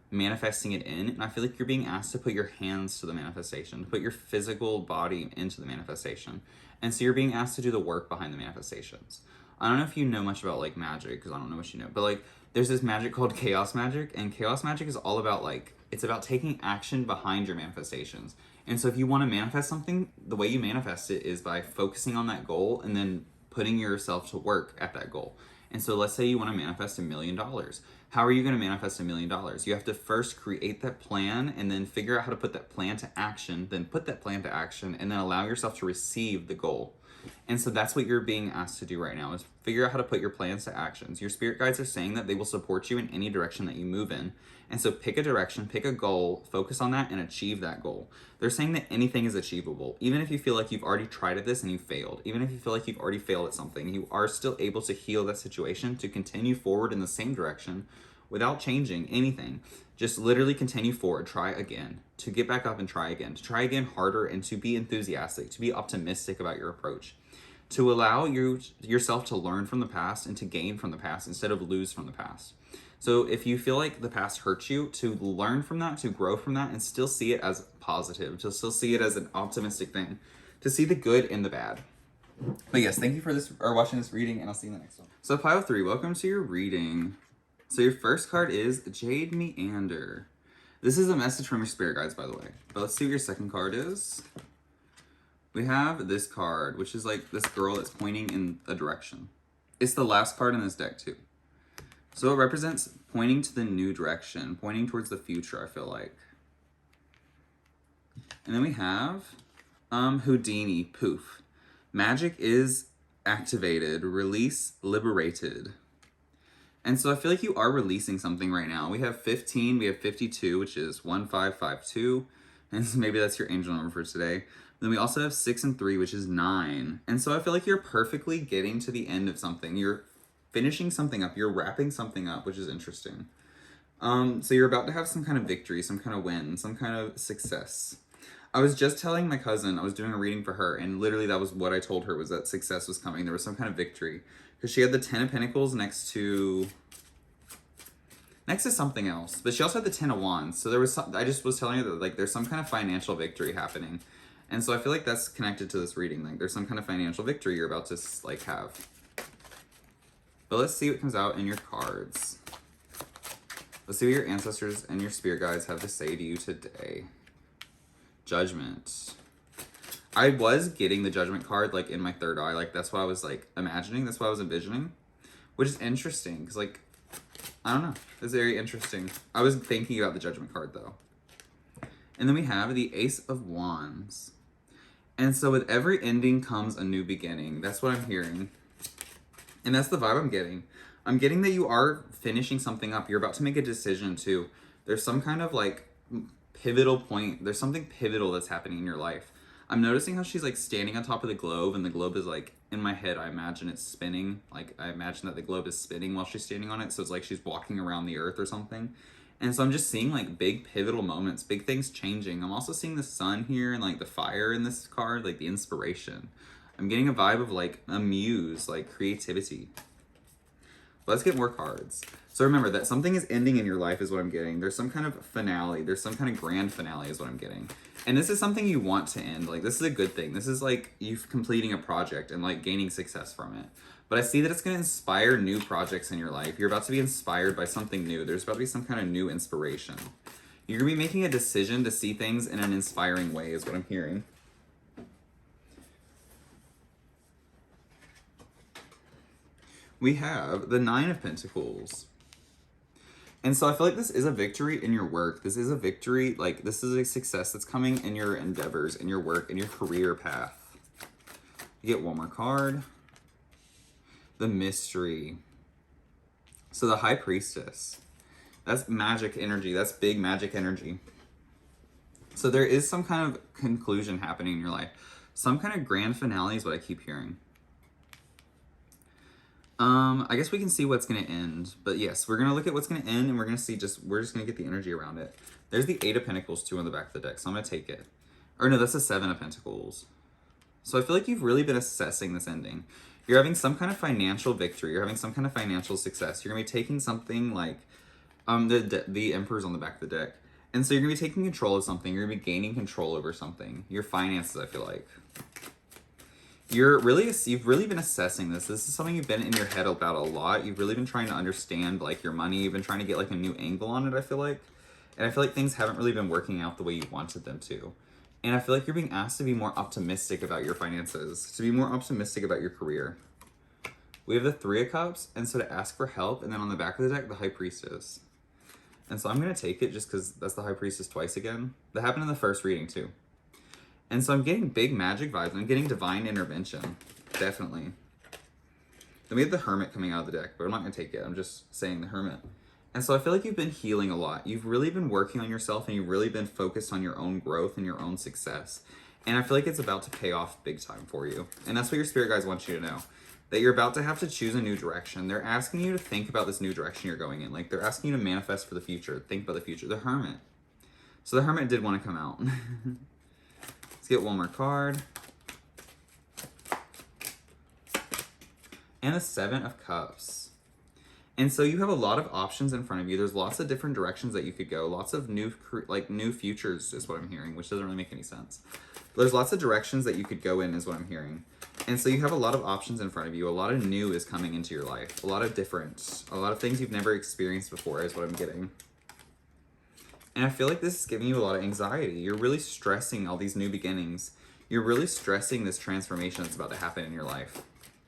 manifesting it in. And I feel like you're being asked to put your hands to the manifestation, to put your physical body into the manifestation. And so you're being asked to do the work behind the manifestations. I don't know if you know much about like magic, because I don't know what you know, but like there's this magic called chaos magic, and chaos magic is all about like, it's about taking action behind your manifestations. And so if you want to manifest something, the way you manifest it is by focusing on that goal and then putting yourself to work at that goal. And so let's say you want to manifest $1 million. How are you going to manifest $1 million? You have to first create that plan and then figure out how to put that plan to action, then put that plan to action, and then allow yourself to receive the goal. And so that's what you're being asked to do right now, is figure out how to put your plans to actions. Your spirit guides are saying that they will support you in any direction that you move in. And so pick a direction, pick a goal, focus on that, and achieve that goal. They're saying that anything is achievable. Even if you feel like you've already tried at this and you failed, even if you feel like you've already failed at something, you are still able to heal that situation, to continue forward in the same direction without changing anything. Just literally continue forward, try again, to get back up and try again, to try again harder, and to be enthusiastic, to be optimistic about your approach. To allow yourself to learn from the past and to gain from the past instead of lose from the past. So if you feel like the past hurt you, to learn from that, to grow from that, and still see it as positive, to still see it as an optimistic thing, to see the good in the bad. But yes, thank you for watching this reading, and I'll see you in the next one. So pile 3, welcome to your reading. So your first card is Jade Meander. This is a message from your spirit guides, by the way. But let's see what your second card is. We have this card, which is like this girl that's pointing in a direction. It's the last card in this deck, too. So it represents pointing to the new direction, pointing towards the future, I feel like. And then we have Houdini, poof. Magic is activated, release, liberated. And so I feel like you are releasing something right now. We have 15, we have 52, which is 1552. And so maybe that's your angel number for today. Then we also have 6 and 3, which is 9. And so I feel like you're perfectly getting to the end of something. You're finishing something up. You're wrapping something up, which is interesting. So you're about to have some kind of victory, some kind of win, some kind of success. I was just telling my cousin, I was doing a reading for her, and literally that was what I told her, was that success was coming. There was some kind of victory. Because she had the 10 of Pentacles next to something else. But she also had the 10 of Wands. So there was I just was telling her that like there's some kind of financial victory happening. And so I feel like that's connected to this reading. Like there's some kind of financial victory you're about to like have. But let's see what comes out in your cards. Let's see what your ancestors and your spirit guides have to say to you today. Judgment. I was getting the Judgment card like in my third eye. Like that's what I was like imagining. That's what I was envisioning. Which is interesting because like, I don't know. It's very interesting. I was thinking about the Judgment card though. And then we have the Ace of Wands. And so with every ending comes a new beginning. That's what I'm hearing. And that's the vibe I'm getting. I'm getting that you are finishing something up. You're about to make a decision too. There's some kind of like pivotal point. There's something pivotal that's happening in your life. I'm noticing how she's like standing on top of the globe, and the globe is like, in my head, I imagine it's spinning. Like I imagine that the globe is spinning while she's standing on it. So it's like she's walking around the earth or something. And so I'm just seeing like big pivotal moments, big things changing. I'm also seeing the sun here and like the fire in this card, like the inspiration. I'm getting a vibe of like a muse, like creativity. Let's get more cards. So remember that something is ending in your life is what I'm getting. There's some kind of finale. There's some kind of grand finale is what I'm getting. And this is something you want to end. Like this is a good thing. This is like you completing a project and like gaining success from it. But I see that it's going to inspire new projects in your life. You're about to be inspired by something new. There's about to be some kind of new inspiration. You're going to be making a decision to see things in an inspiring way is what I'm hearing. We have the 9 of Pentacles. And so I feel like this is a victory in your work. This is a victory, like this is a success that's coming in your endeavors, in your work, in your career path. You get one more card. The Mystery. So the High Priestess. That's magic energy. That's big magic energy. So there is some kind of conclusion happening in your life. Some kind of grand finale is what I keep hearing. I guess we can see what's going to end. But yes, we're going to look at what's going to end, and we're going to see we're just going to get the energy around it. There's the 8 of Pentacles too on the back of the deck, so I'm going to take it. Or no, that's the 7 of Pentacles. So I feel like you've really been assessing this ending. You're having some kind of financial victory. You're having some kind of financial success. You're going to be taking something like, the Emperor's on the back of the deck. And so you're going to be taking control of something. You're going to be gaining control over something. Your finances, I feel like. You've really been assessing this. This is something you've been in your head about a lot. You've really been trying to understand like your money. You've been trying to get like a new angle on it, I feel like. And I feel like things haven't really been working out the way you wanted them to. And I feel like you're being asked to be more optimistic about your finances, to be more optimistic about your career. We have the 3 of Cups, and so to ask for help, and then on the back of the deck, the High Priestess. And so I'm going to take it just because that's the High Priestess twice again. That happened in the first reading too. And so I'm getting big magic vibes. I'm getting divine intervention. Definitely. Then we have the Hermit coming out of the deck, but I'm not going to take it. I'm just saying the Hermit. And so I feel like you've been healing a lot. You've really been working on yourself, and you've really been focused on your own growth and your own success. And I feel like it's about to pay off big time for you. And that's what your spirit guides want you to know. That you're about to have to choose a new direction. They're asking you to think about this new direction you're going in. Like they're asking you to manifest for the future. Think about the future. The Hermit. So the Hermit did want to come out. Let's get one more card. And the 7 of Cups. And so you have a lot of options in front of you. There's lots of different directions that you could go. Lots of new futures is what I'm hearing, which doesn't really make any sense. But there's lots of directions that you could go in is what I'm hearing. And so you have a lot of options in front of you. A lot of new is coming into your life. A lot of things you've never experienced before is what I'm getting. And I feel like this is giving you a lot of anxiety. You're really stressing all these new beginnings. You're really stressing this transformation that's about to happen in your life.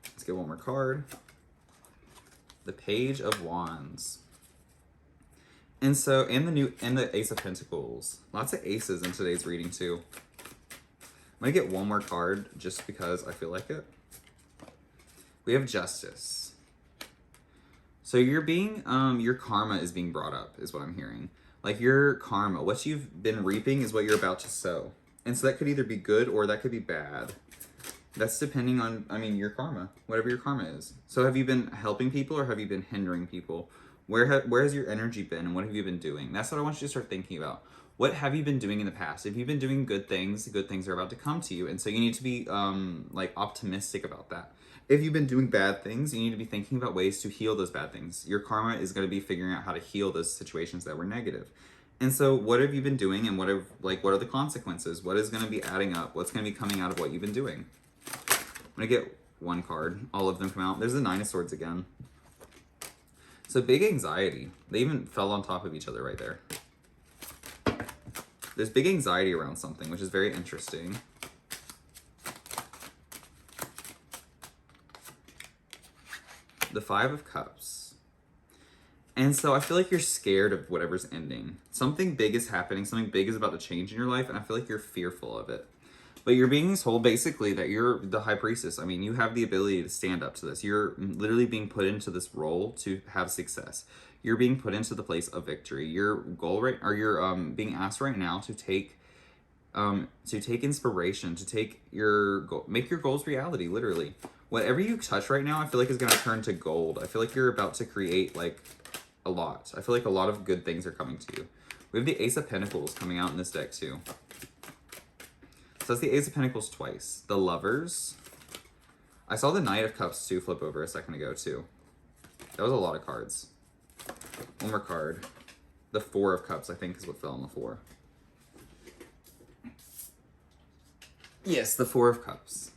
Let's get one more card. The Page of Wands. And so, and the Ace of Pentacles. Lots of aces in today's reading too. I'm gonna get one more card just because I feel like it. We have Justice. So you're being, your karma is being brought up, is what I'm hearing. Like your karma, what you've been reaping is what you're about to sow. And so that could either be good or that could be bad. That's depending on, your karma, whatever your karma is. So have you been helping people or have you been hindering people? Where has your energy been and what have you been doing? That's what I want you to start thinking about. What have you been doing in the past? If you've been doing good things are about to come to you. And so you need to be optimistic about that. If you've been doing bad things, you need to be thinking about ways to heal those bad things. Your karma is going to be figuring out how to heal those situations that were negative. And so what have you been doing and what are the consequences? What is going to be adding up? What's going to be coming out of what you've been doing? I'm going to get one card. All of them come out. There's the Nine of Swords again. So big anxiety. They even fell on top of each other right there. There's big anxiety around something, which is very interesting. The Five of Cups. And so I feel like you're scared of whatever's ending. Something big is happening. Something big is about to change in your life. And I feel like you're fearful of it. But you're being told basically that you're the High Priestess. You have the ability to stand up to this. You're literally being put into this role to have success. You're being put into the place of victory. Your goal you're being asked right now to take inspiration, to take your goal, make your goals reality, literally. Whatever you touch right now, I feel like is going to turn to gold. I feel like you're about to create a lot. I feel like a lot of good things are coming to you. We have the Ace of Pentacles coming out in this deck too. So that's the Ace of Pentacles twice. The Lovers. I saw the Knight of Cups too flip over a second ago too. That was a lot of cards. One more card. The Four of Cups, I think, is what fell on the floor. Yes, the Four of Cups.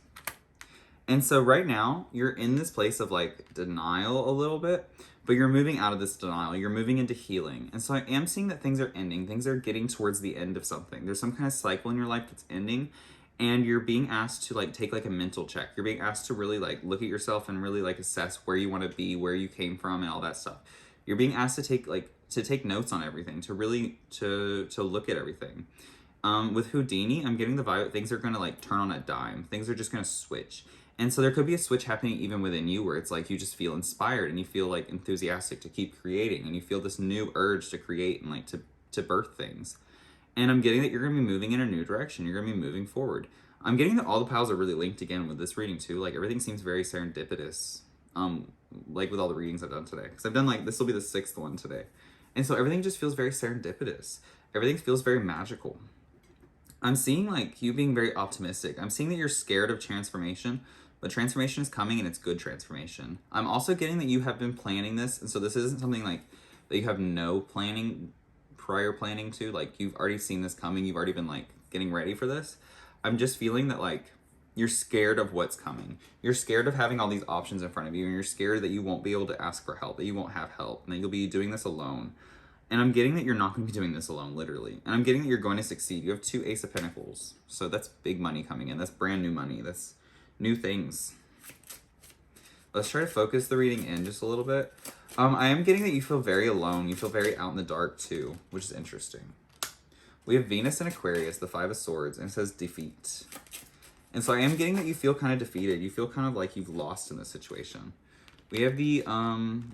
And so right now, you're in this place of denial a little bit, but you're moving out of this denial. You're moving into healing. And so I am seeing that things are ending. Things are getting towards the end of something. There's some kind of cycle in your life that's ending, and you're being asked to take a mental check. You're being asked to really look at yourself and really assess where you want to be, where you came from, and all that stuff. You're being asked to take notes on everything, to really to look at everything. With Houdini, I'm getting the vibe that things are going to turn on a dime. Things are just going to switch. And so there could be a switch happening even within you where it's you just feel inspired and you feel enthusiastic to keep creating and you feel this new urge to create and to birth things. And I'm getting that you're going to be moving in a new direction. You're going to be moving forward. I'm getting that all the piles are really linked again with this reading too. Everything seems very serendipitous. With all the readings I've done today. Because I've done this will be the 6th one today. And so everything just feels very serendipitous. Everything feels very magical. I'm seeing you being very optimistic. I'm seeing that you're scared of transformation, but transformation is coming and it's good transformation. I'm also getting that you have been planning this, and so this isn't something that you have no prior planning to. You've already seen this coming. You've already been getting ready for this. I'm just feeling that you're scared of what's coming. You're scared of having all these options in front of you, and you're scared that you won't be able to ask for help, that you won't have help, and that you'll be doing this alone. And I'm getting that you're not going to be doing this alone, literally. And I'm getting that you're going to succeed. You have 2 Ace of Pentacles. So that's big money coming in. That's brand new money. That's new things. Let's try to focus the reading in just a little bit. I am getting that you feel very alone. You feel very out in the dark too, which is interesting. We have Venus and Aquarius, the Five of Swords, and it says defeat. And so I am getting that you feel kind of defeated. You feel kind of like you've lost in this situation. We have the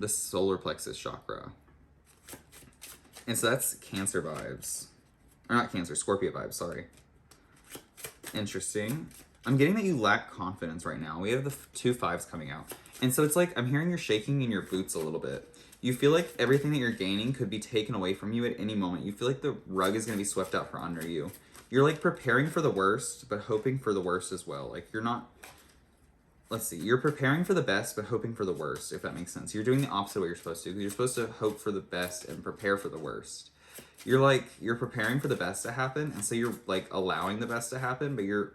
solar plexus chakra. And so that's Cancer vibes. Or not Cancer, Scorpio vibes, sorry. Interesting. I'm getting that you lack confidence right now. We have the 2 fives coming out. And so it's I'm hearing you're shaking in your boots a little bit. You feel like everything that you're gaining could be taken away from you at any moment. You feel like the rug is going to be swept out from under you. You're preparing for the worst, but hoping for the worst as well. You're not... Let's see. You're preparing for the best, but hoping for the worst, if that makes sense. You're doing the opposite of what you're supposed to. You're supposed to hope for the best and prepare for the worst. You're preparing for the best to happen, and so you're allowing the best to happen, but you're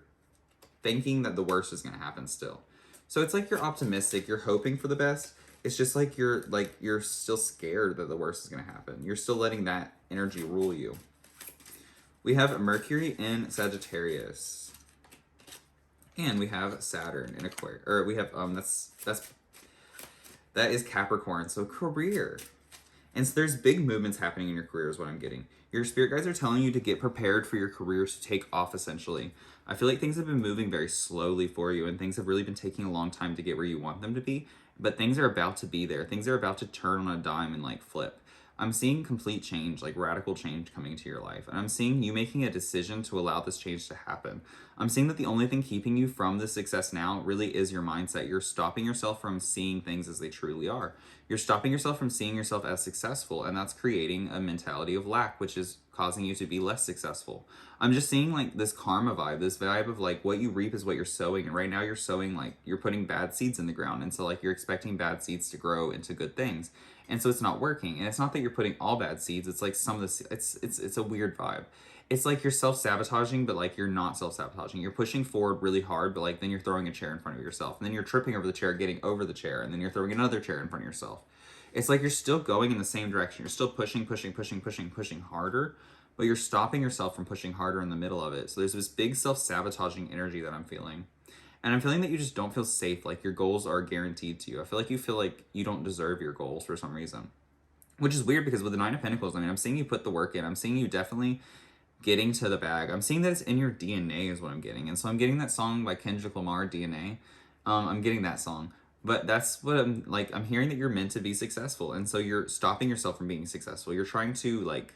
thinking that the worst is going to happen still. So it's you're optimistic, you're hoping for the best. It's just you're still scared that the worst is going to happen. You're still letting that energy rule you. We have Mercury in Sagittarius. And we have Saturn in Aquarius. Or we have, that is Capricorn. So career. And so there's big movements happening in your career is what I'm getting. Your spirit guides are telling you to get prepared for your careers to take off, essentially. I feel like things have been moving very slowly for you, and things have really been taking a long time to get where you want them to be. But things are about to be there. Things are about to turn on a dime and like flip. I'm seeing complete change, like radical change coming to your life. And I'm seeing you making a decision to allow this change to happen. I'm seeing that the only thing keeping you from this success now really is your mindset. You're stopping yourself from seeing things as they truly are. You're stopping yourself from seeing yourself as successful, and that's creating a mentality of lack, which is causing you to be less successful. I'm just seeing like this karma vibe, this vibe of like what you reap is what you're sowing. And right now you're sowing, like you're putting bad seeds in the ground. And so like you're expecting bad seeds to grow into good things. And so it's not working. And it's not that you're putting all bad seeds. It's like some of the, it's a weird vibe. It's like you're self-sabotaging, but like you're not self-sabotaging. You're pushing forward really hard, but like then you're throwing a chair in front of yourself. And then you're tripping over the chair, getting over the chair. And then you're throwing another chair in front of yourself. It's like you're still going in the same direction. You're still pushing harder, but you're stopping yourself from pushing harder in the middle of it. So there's this big self-sabotaging energy that I'm feeling. And I'm feeling that you just don't feel safe, like your goals are guaranteed to you. I feel like you don't deserve your goals for some reason. Which is weird because with the Nine of Pentacles, I mean, I'm seeing you put the work in. I'm seeing you definitely getting to the bag. I'm seeing that it's in your DNA is what I'm getting. And so I'm getting that song by Kendrick Lamar, DNA. I'm getting that song. But that's what I'm, like, I'm hearing that you're meant to be successful. And so you're stopping yourself from being successful. You're trying to, like,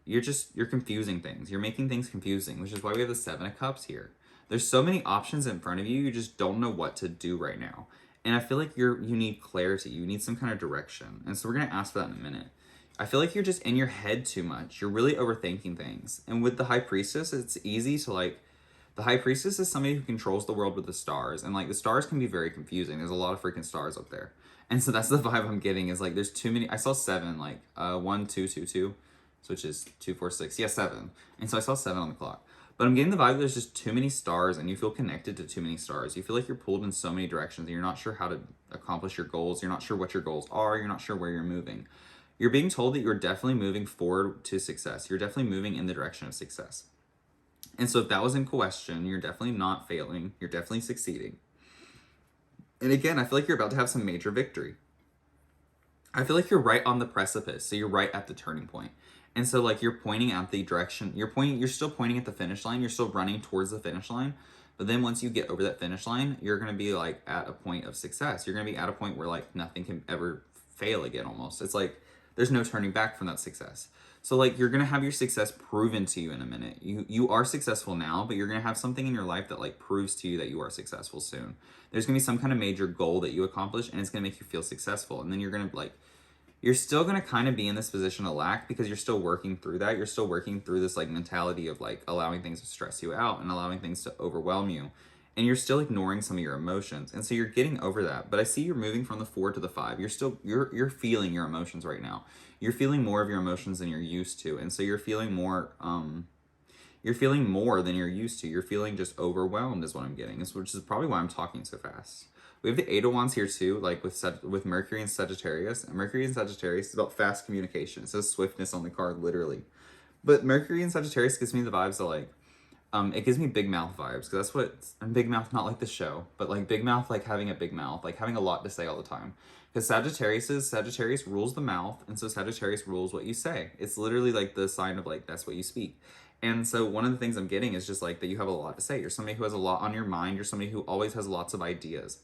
you're confusing things. You're making things confusing, which is why we have the Seven of Cups here. There's so many options in front of you, you just don't know what to do right now. And I feel like you need clarity. You need some kind of direction. And so we're going to ask for that in a minute. I feel like you're just in your head too much. You're really overthinking things. And with the High Priestess, it's easy to like, the High Priestess is somebody who controls the world with the stars. And like the stars can be very confusing. There's a lot of freaking stars up there. And so that's the vibe I'm getting is like, there's too many. I saw 7, like 1, 2, 2, 2, which is 2, 4, 6. Yeah, 7. And so I saw 7 on the clock. But I'm getting the vibe that there's just too many stars and you feel connected to too many stars. You feel like you're pulled in so many directions and you're not sure how to accomplish your goals. You're not sure what your goals are. You're not sure where you're moving. You're being told that you're definitely moving forward to success. You're definitely moving in the direction of success. And so if that was in question, you're definitely not failing. You're definitely succeeding. And again, I feel like you're about to have some major victory. I feel like you're right on the precipice. So you're right at the turning point. And so like you're pointing at the direction, you're still pointing at the finish line. You're still running towards the finish line. But then once you get over that finish line, you're going to be like at a point of success. You're going to be at a point where like nothing can ever fail again almost. It's like there's no turning back from that success. So like you're going to have your success proven to you in a minute. You are successful now, but you're going to have something in your life that like proves to you that you are successful soon. There's going to be some kind of major goal that you accomplish and it's going to make you feel successful. And then you're going to like, you're still going to kind of be in this position of lack because you're still working through that. You're still working through this like mentality of like allowing things to stress you out and allowing things to overwhelm you. And you're still ignoring some of your emotions. And so you're getting over that. But I see you're moving from the 4 to the 5. You're feeling your emotions right now. You're feeling more of your emotions than you're used to. And so you're feeling more than you're used to. You're feeling just overwhelmed is what I'm getting, which is probably why I'm talking so fast. We have the Eight of Wands here too, like with Mercury and Sagittarius. And Mercury and Sagittarius is about fast communication. It says swiftness on the card, literally. But Mercury and Sagittarius gives me the vibes of like, it gives me big mouth vibes. Because that's what, and big mouth, not like the show, but like big mouth, like having a big mouth, like having a lot to say all the time. Because Sagittarius rules the mouth, and so Sagittarius rules what you say. It's literally like the sign of like, that's what you speak. And so one of the things I'm getting is just like that you have a lot to say. You're somebody who has a lot on your mind. You're somebody who always has lots of ideas.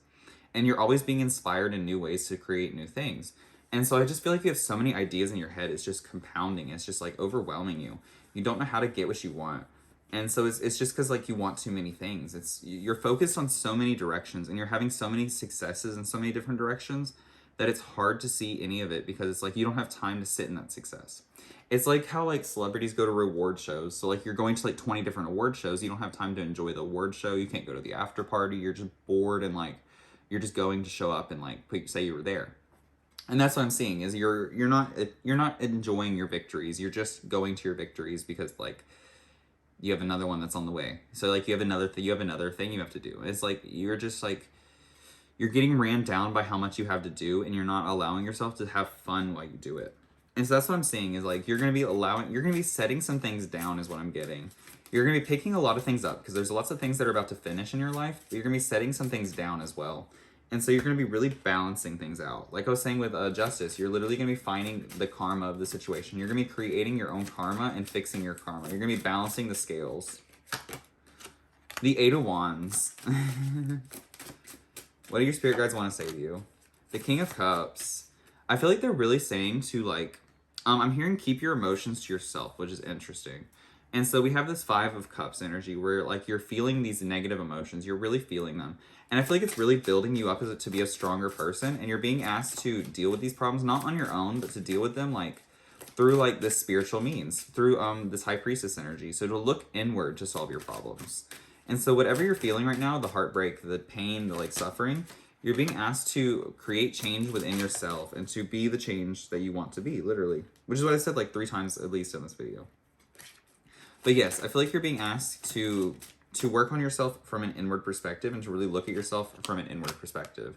And you're always being inspired in new ways to create new things. And so I just feel like you have so many ideas in your head. It's just compounding. It's just like overwhelming you. You don't know how to get what you want. And so it's just because like you want too many things. You're focused on so many directions and you're having so many successes in so many different directions that it's hard to see any of it because it's like you don't have time to sit in that success. It's like how like celebrities go to reward shows. So like you're going to like 20 different award shows. You don't have time to enjoy the award show. You can't go to the after party. You're just bored and like you're just going to show up and like say you were there. And that's what I'm seeing is you're not enjoying your victories. You're just going to your victories because like you have another one that's on the way. So like you have another thing you have to do. It's like you're just like you're getting ran down by how much you have to do and you're not allowing yourself to have fun while you do it. And so that's what I'm seeing is like you're going to be setting some things down is what I'm getting. You're going to be picking a lot of things up because there's lots of things that are about to finish in your life, but you're going to be setting some things down as well. And so you're going to be really balancing things out. Like I was saying with justice, you're literally going to be finding the karma of the situation. You're going to be creating your own karma and fixing your karma. You're going to be balancing the scales. The Eight of Wands. What do your spirit guides want to say to you? The King of Cups. I feel like they're really saying to like, I'm hearing keep your emotions to yourself, which is interesting. And so we have this Five of Cups energy where like you're feeling these negative emotions. You're really feeling them. And I feel like it's really building you up to be a stronger person. And you're being asked to deal with these problems, not on your own, but to deal with them like through like this spiritual means, through this High Priestess energy. So to look inward to solve your problems. And so whatever you're feeling right now, the heartbreak, the pain, the like suffering, you're being asked to create change within yourself and to be the change that you want to be, literally. Which is what I said like 3 times at least in this video. But yes, I feel like you're being asked to work on yourself from an inward perspective and to really look at yourself from an inward perspective.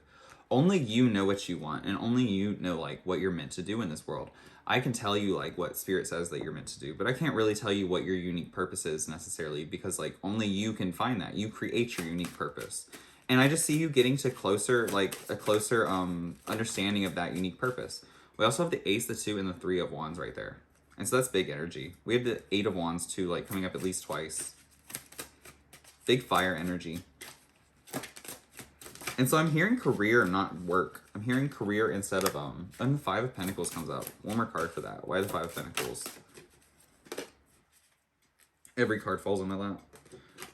Only you know what you want and only you know like what you're meant to do in this world. I can tell you like what spirit says that you're meant to do, but I can't really tell you what your unique purpose is necessarily because like only you can find that. You create your unique purpose. And I just see you getting to closer, like a closer understanding of that unique purpose. We also have the Ace, the 2, and the 3 of Wands right there. And so that's big energy. We have the 8 of Wands too, like coming up at least twice. Big fire energy. And so I'm hearing career, not work. I'm hearing career instead of, and the 5 of Pentacles comes up. One more card for that. Why the 5 of Pentacles? Every card falls on my lap.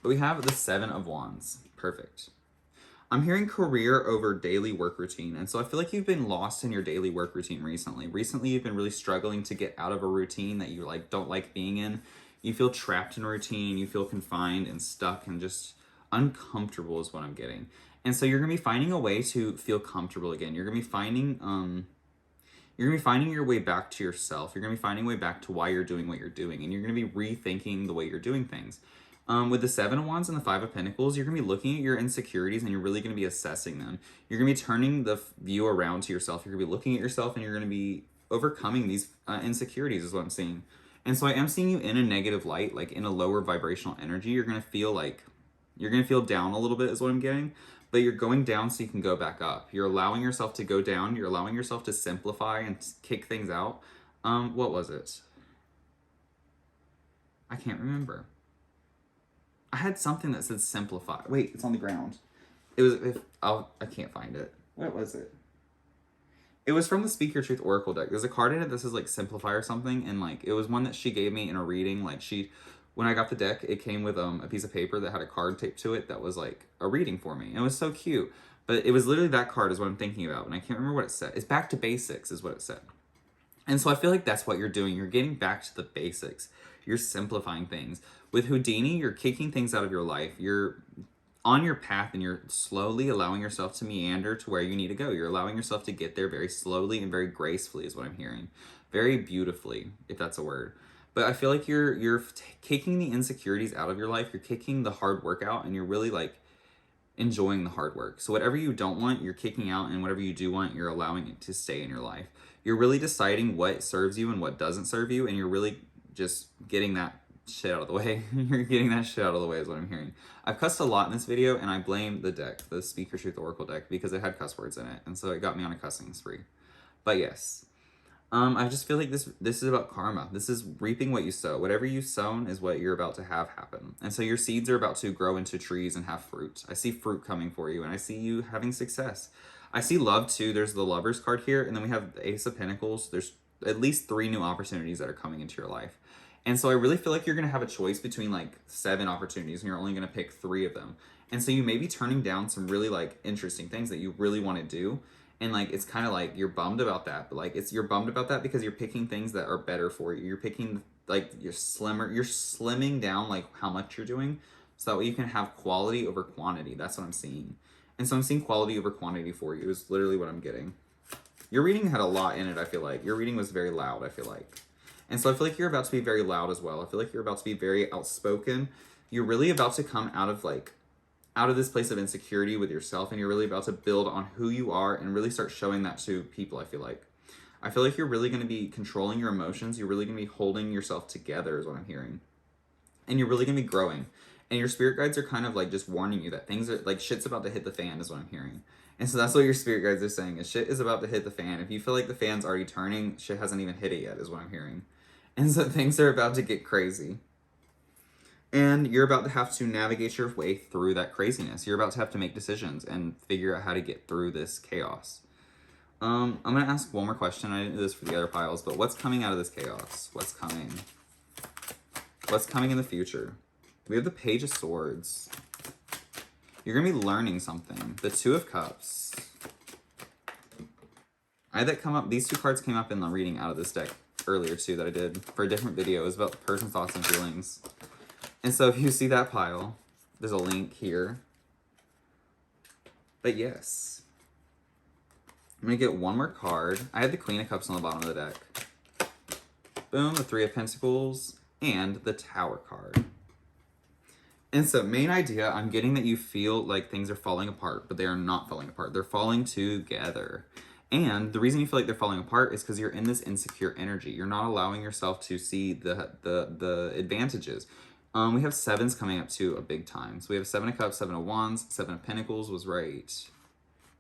But we have the 7 of Wands. Perfect. I'm hearing career over daily work routine. And so I feel like you've been lost in your daily work routine recently. Recently, you've been really struggling to get out of a routine that you like don't like being in. You feel trapped in a routine. You feel confined and stuck and just uncomfortable is what I'm getting. And so you're going to be finding a way to feel comfortable again. You're going to be finding your way back to yourself. You're going to be finding a way back to why you're doing what you're doing. And you're going to be rethinking the way you're doing things. With the 7 of Wands and the 5 of Pentacles, you're going to be looking at your insecurities and you're really going to be assessing them. You're going to be turning the view around to yourself. You're going to be looking at yourself and you're going to be overcoming these insecurities is what I'm seeing. And so I am seeing you in a negative light, like in a lower vibrational energy. You're going to feel down a little bit is what I'm getting. But you're going down so you can go back up. You're allowing yourself to go down. You're allowing yourself to simplify and kick things out. What was it? I can't remember. I had something that said simplify. Wait, it's on the ground. It was, I can't find it. What was it? It was from the Speak Your Truth Oracle deck. There's a card in it that says like simplify or something. And like, it was one that she gave me in a reading. Like when I got the deck, it came with a piece of paper that had a card taped to it that was like a reading for me. And it was so cute. But it was literally that card is what I'm thinking about. And I can't remember what it said. It's back to basics is what it said. And so I feel like that's what you're doing. You're getting back to the basics. You're simplifying things. With Houdini, you're kicking things out of your life. You're on your path and you're slowly allowing yourself to meander to where you need to go. You're allowing yourself to get there very slowly and very gracefully is what I'm hearing. Very beautifully, if that's a word. But I feel like you're kicking the insecurities out of your life. You're kicking the hard work out and you're really like enjoying the hard work. So whatever you don't want, you're kicking out, and whatever you do want, you're allowing it to stay in your life. You're really deciding what serves you and what doesn't serve you, and you're really just getting that shit out of the way. You're getting that shit out of the way is what I'm hearing. I've cussed a lot in this video, and I blame the deck, the Speak Your Truth Oracle deck, because it had cuss words in it, and so it got me on a cussing spree. But yes. I just feel like this is about karma. This is reaping what you sow. Whatever you've sown is what you're about to have happen. And so your seeds are about to grow into trees and have fruit. I see fruit coming for you, and I see you having success. I see love too. There's the Lovers card here, and then we have the Ace of Pentacles. There's at least 3 new opportunities that are coming into your life. And so I really feel like you're going to have a choice between like 7 opportunities, and you're only going to pick 3 of them. And so you may be turning down some really like interesting things that you really want to do. And like, it's kind of like, you're bummed about that, but like, you're bummed about that because you're picking things that are better for you. You're picking like, you're slimming down like how much you're doing so that way you can have quality over quantity. That's what I'm seeing. And so I'm seeing quality over quantity for you is literally what I'm getting. Your reading had a lot in it, I feel like. Your reading was very loud, I feel like. And so I feel like you're about to be very loud as well. I feel like you're about to be very outspoken. You're really about to come out of this place of insecurity with yourself, and you're really about to build on who you are and really start showing that to people, I feel like. I feel like you're really going to be controlling your emotions. You're really going to be holding yourself together is what I'm hearing. And you're really going to be growing. And your spirit guides are kind of like just warning you that things are like shit's about to hit the fan is what I'm hearing. And so that's what your spirit guides are saying is shit is about to hit the fan. If you feel like the fan's already turning, shit hasn't even hit it yet is what I'm hearing. And so things are about to get crazy. And you're about to have to navigate your way through that craziness. You're about to have to make decisions and figure out how to get through this chaos. I'm going to ask one more question. I didn't do this for the other piles, but what's coming out of this chaos? What's coming? What's coming in the future? We have the Page of Swords. You're going to be learning something. The Two of Cups. I had that come up. These two cards came up in the reading out of this deck earlier too that I did for a different video. It was about the person's thoughts and feelings. And so if you see that pile, there's a link here. But yes. I'm going to get one more card. I had the Queen of Cups on the bottom of the deck. Boom, the Three of Pentacles, and the Tower card. And so, main idea, I'm getting that you feel like things are falling apart, but they are not falling apart. They're falling together. And the reason you feel like they're falling apart is because you're in this insecure energy. You're not allowing yourself to see the advantages. We have sevens coming up to a big time. So we have Seven of Cups, Seven of Wands, Seven of Pentacles was right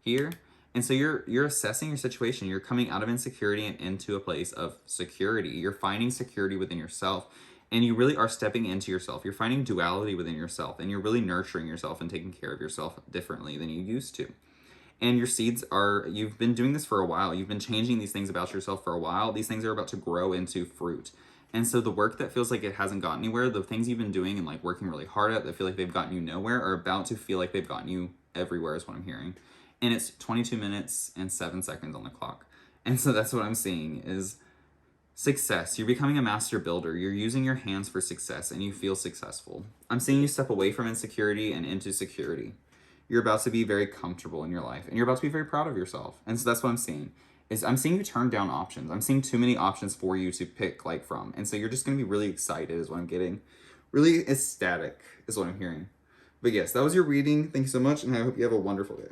here. And so you're assessing your situation. You're coming out of insecurity and into a place of security. You're finding security within yourself. And you really are stepping into yourself. You're finding duality within yourself. And you're really nurturing yourself and taking care of yourself differently than you used to. And your seeds are, you've been doing this for a while. You've been changing these things about yourself for a while. These things are about to grow into fruit. And so the work that feels like it hasn't gotten anywhere, the things you've been doing and like working really hard at that feel like they've gotten you nowhere are about to feel like they've gotten you everywhere is what I'm hearing. And it's 22 minutes and 7 seconds on the clock. And so that's what I'm seeing is success. You're becoming a master builder. You're using your hands for success and you feel successful. I'm seeing you step away from insecurity and into security. You're about to be very comfortable in your life and you're about to be very proud of yourself. And so that's what I'm seeing. Is I'm seeing you turn down options. I'm seeing too many options for you to pick like from. And so you're just going to be really excited is what I'm getting. Really ecstatic is what I'm hearing. But yes, that was your reading. Thank you so much. And I hope you have a wonderful day.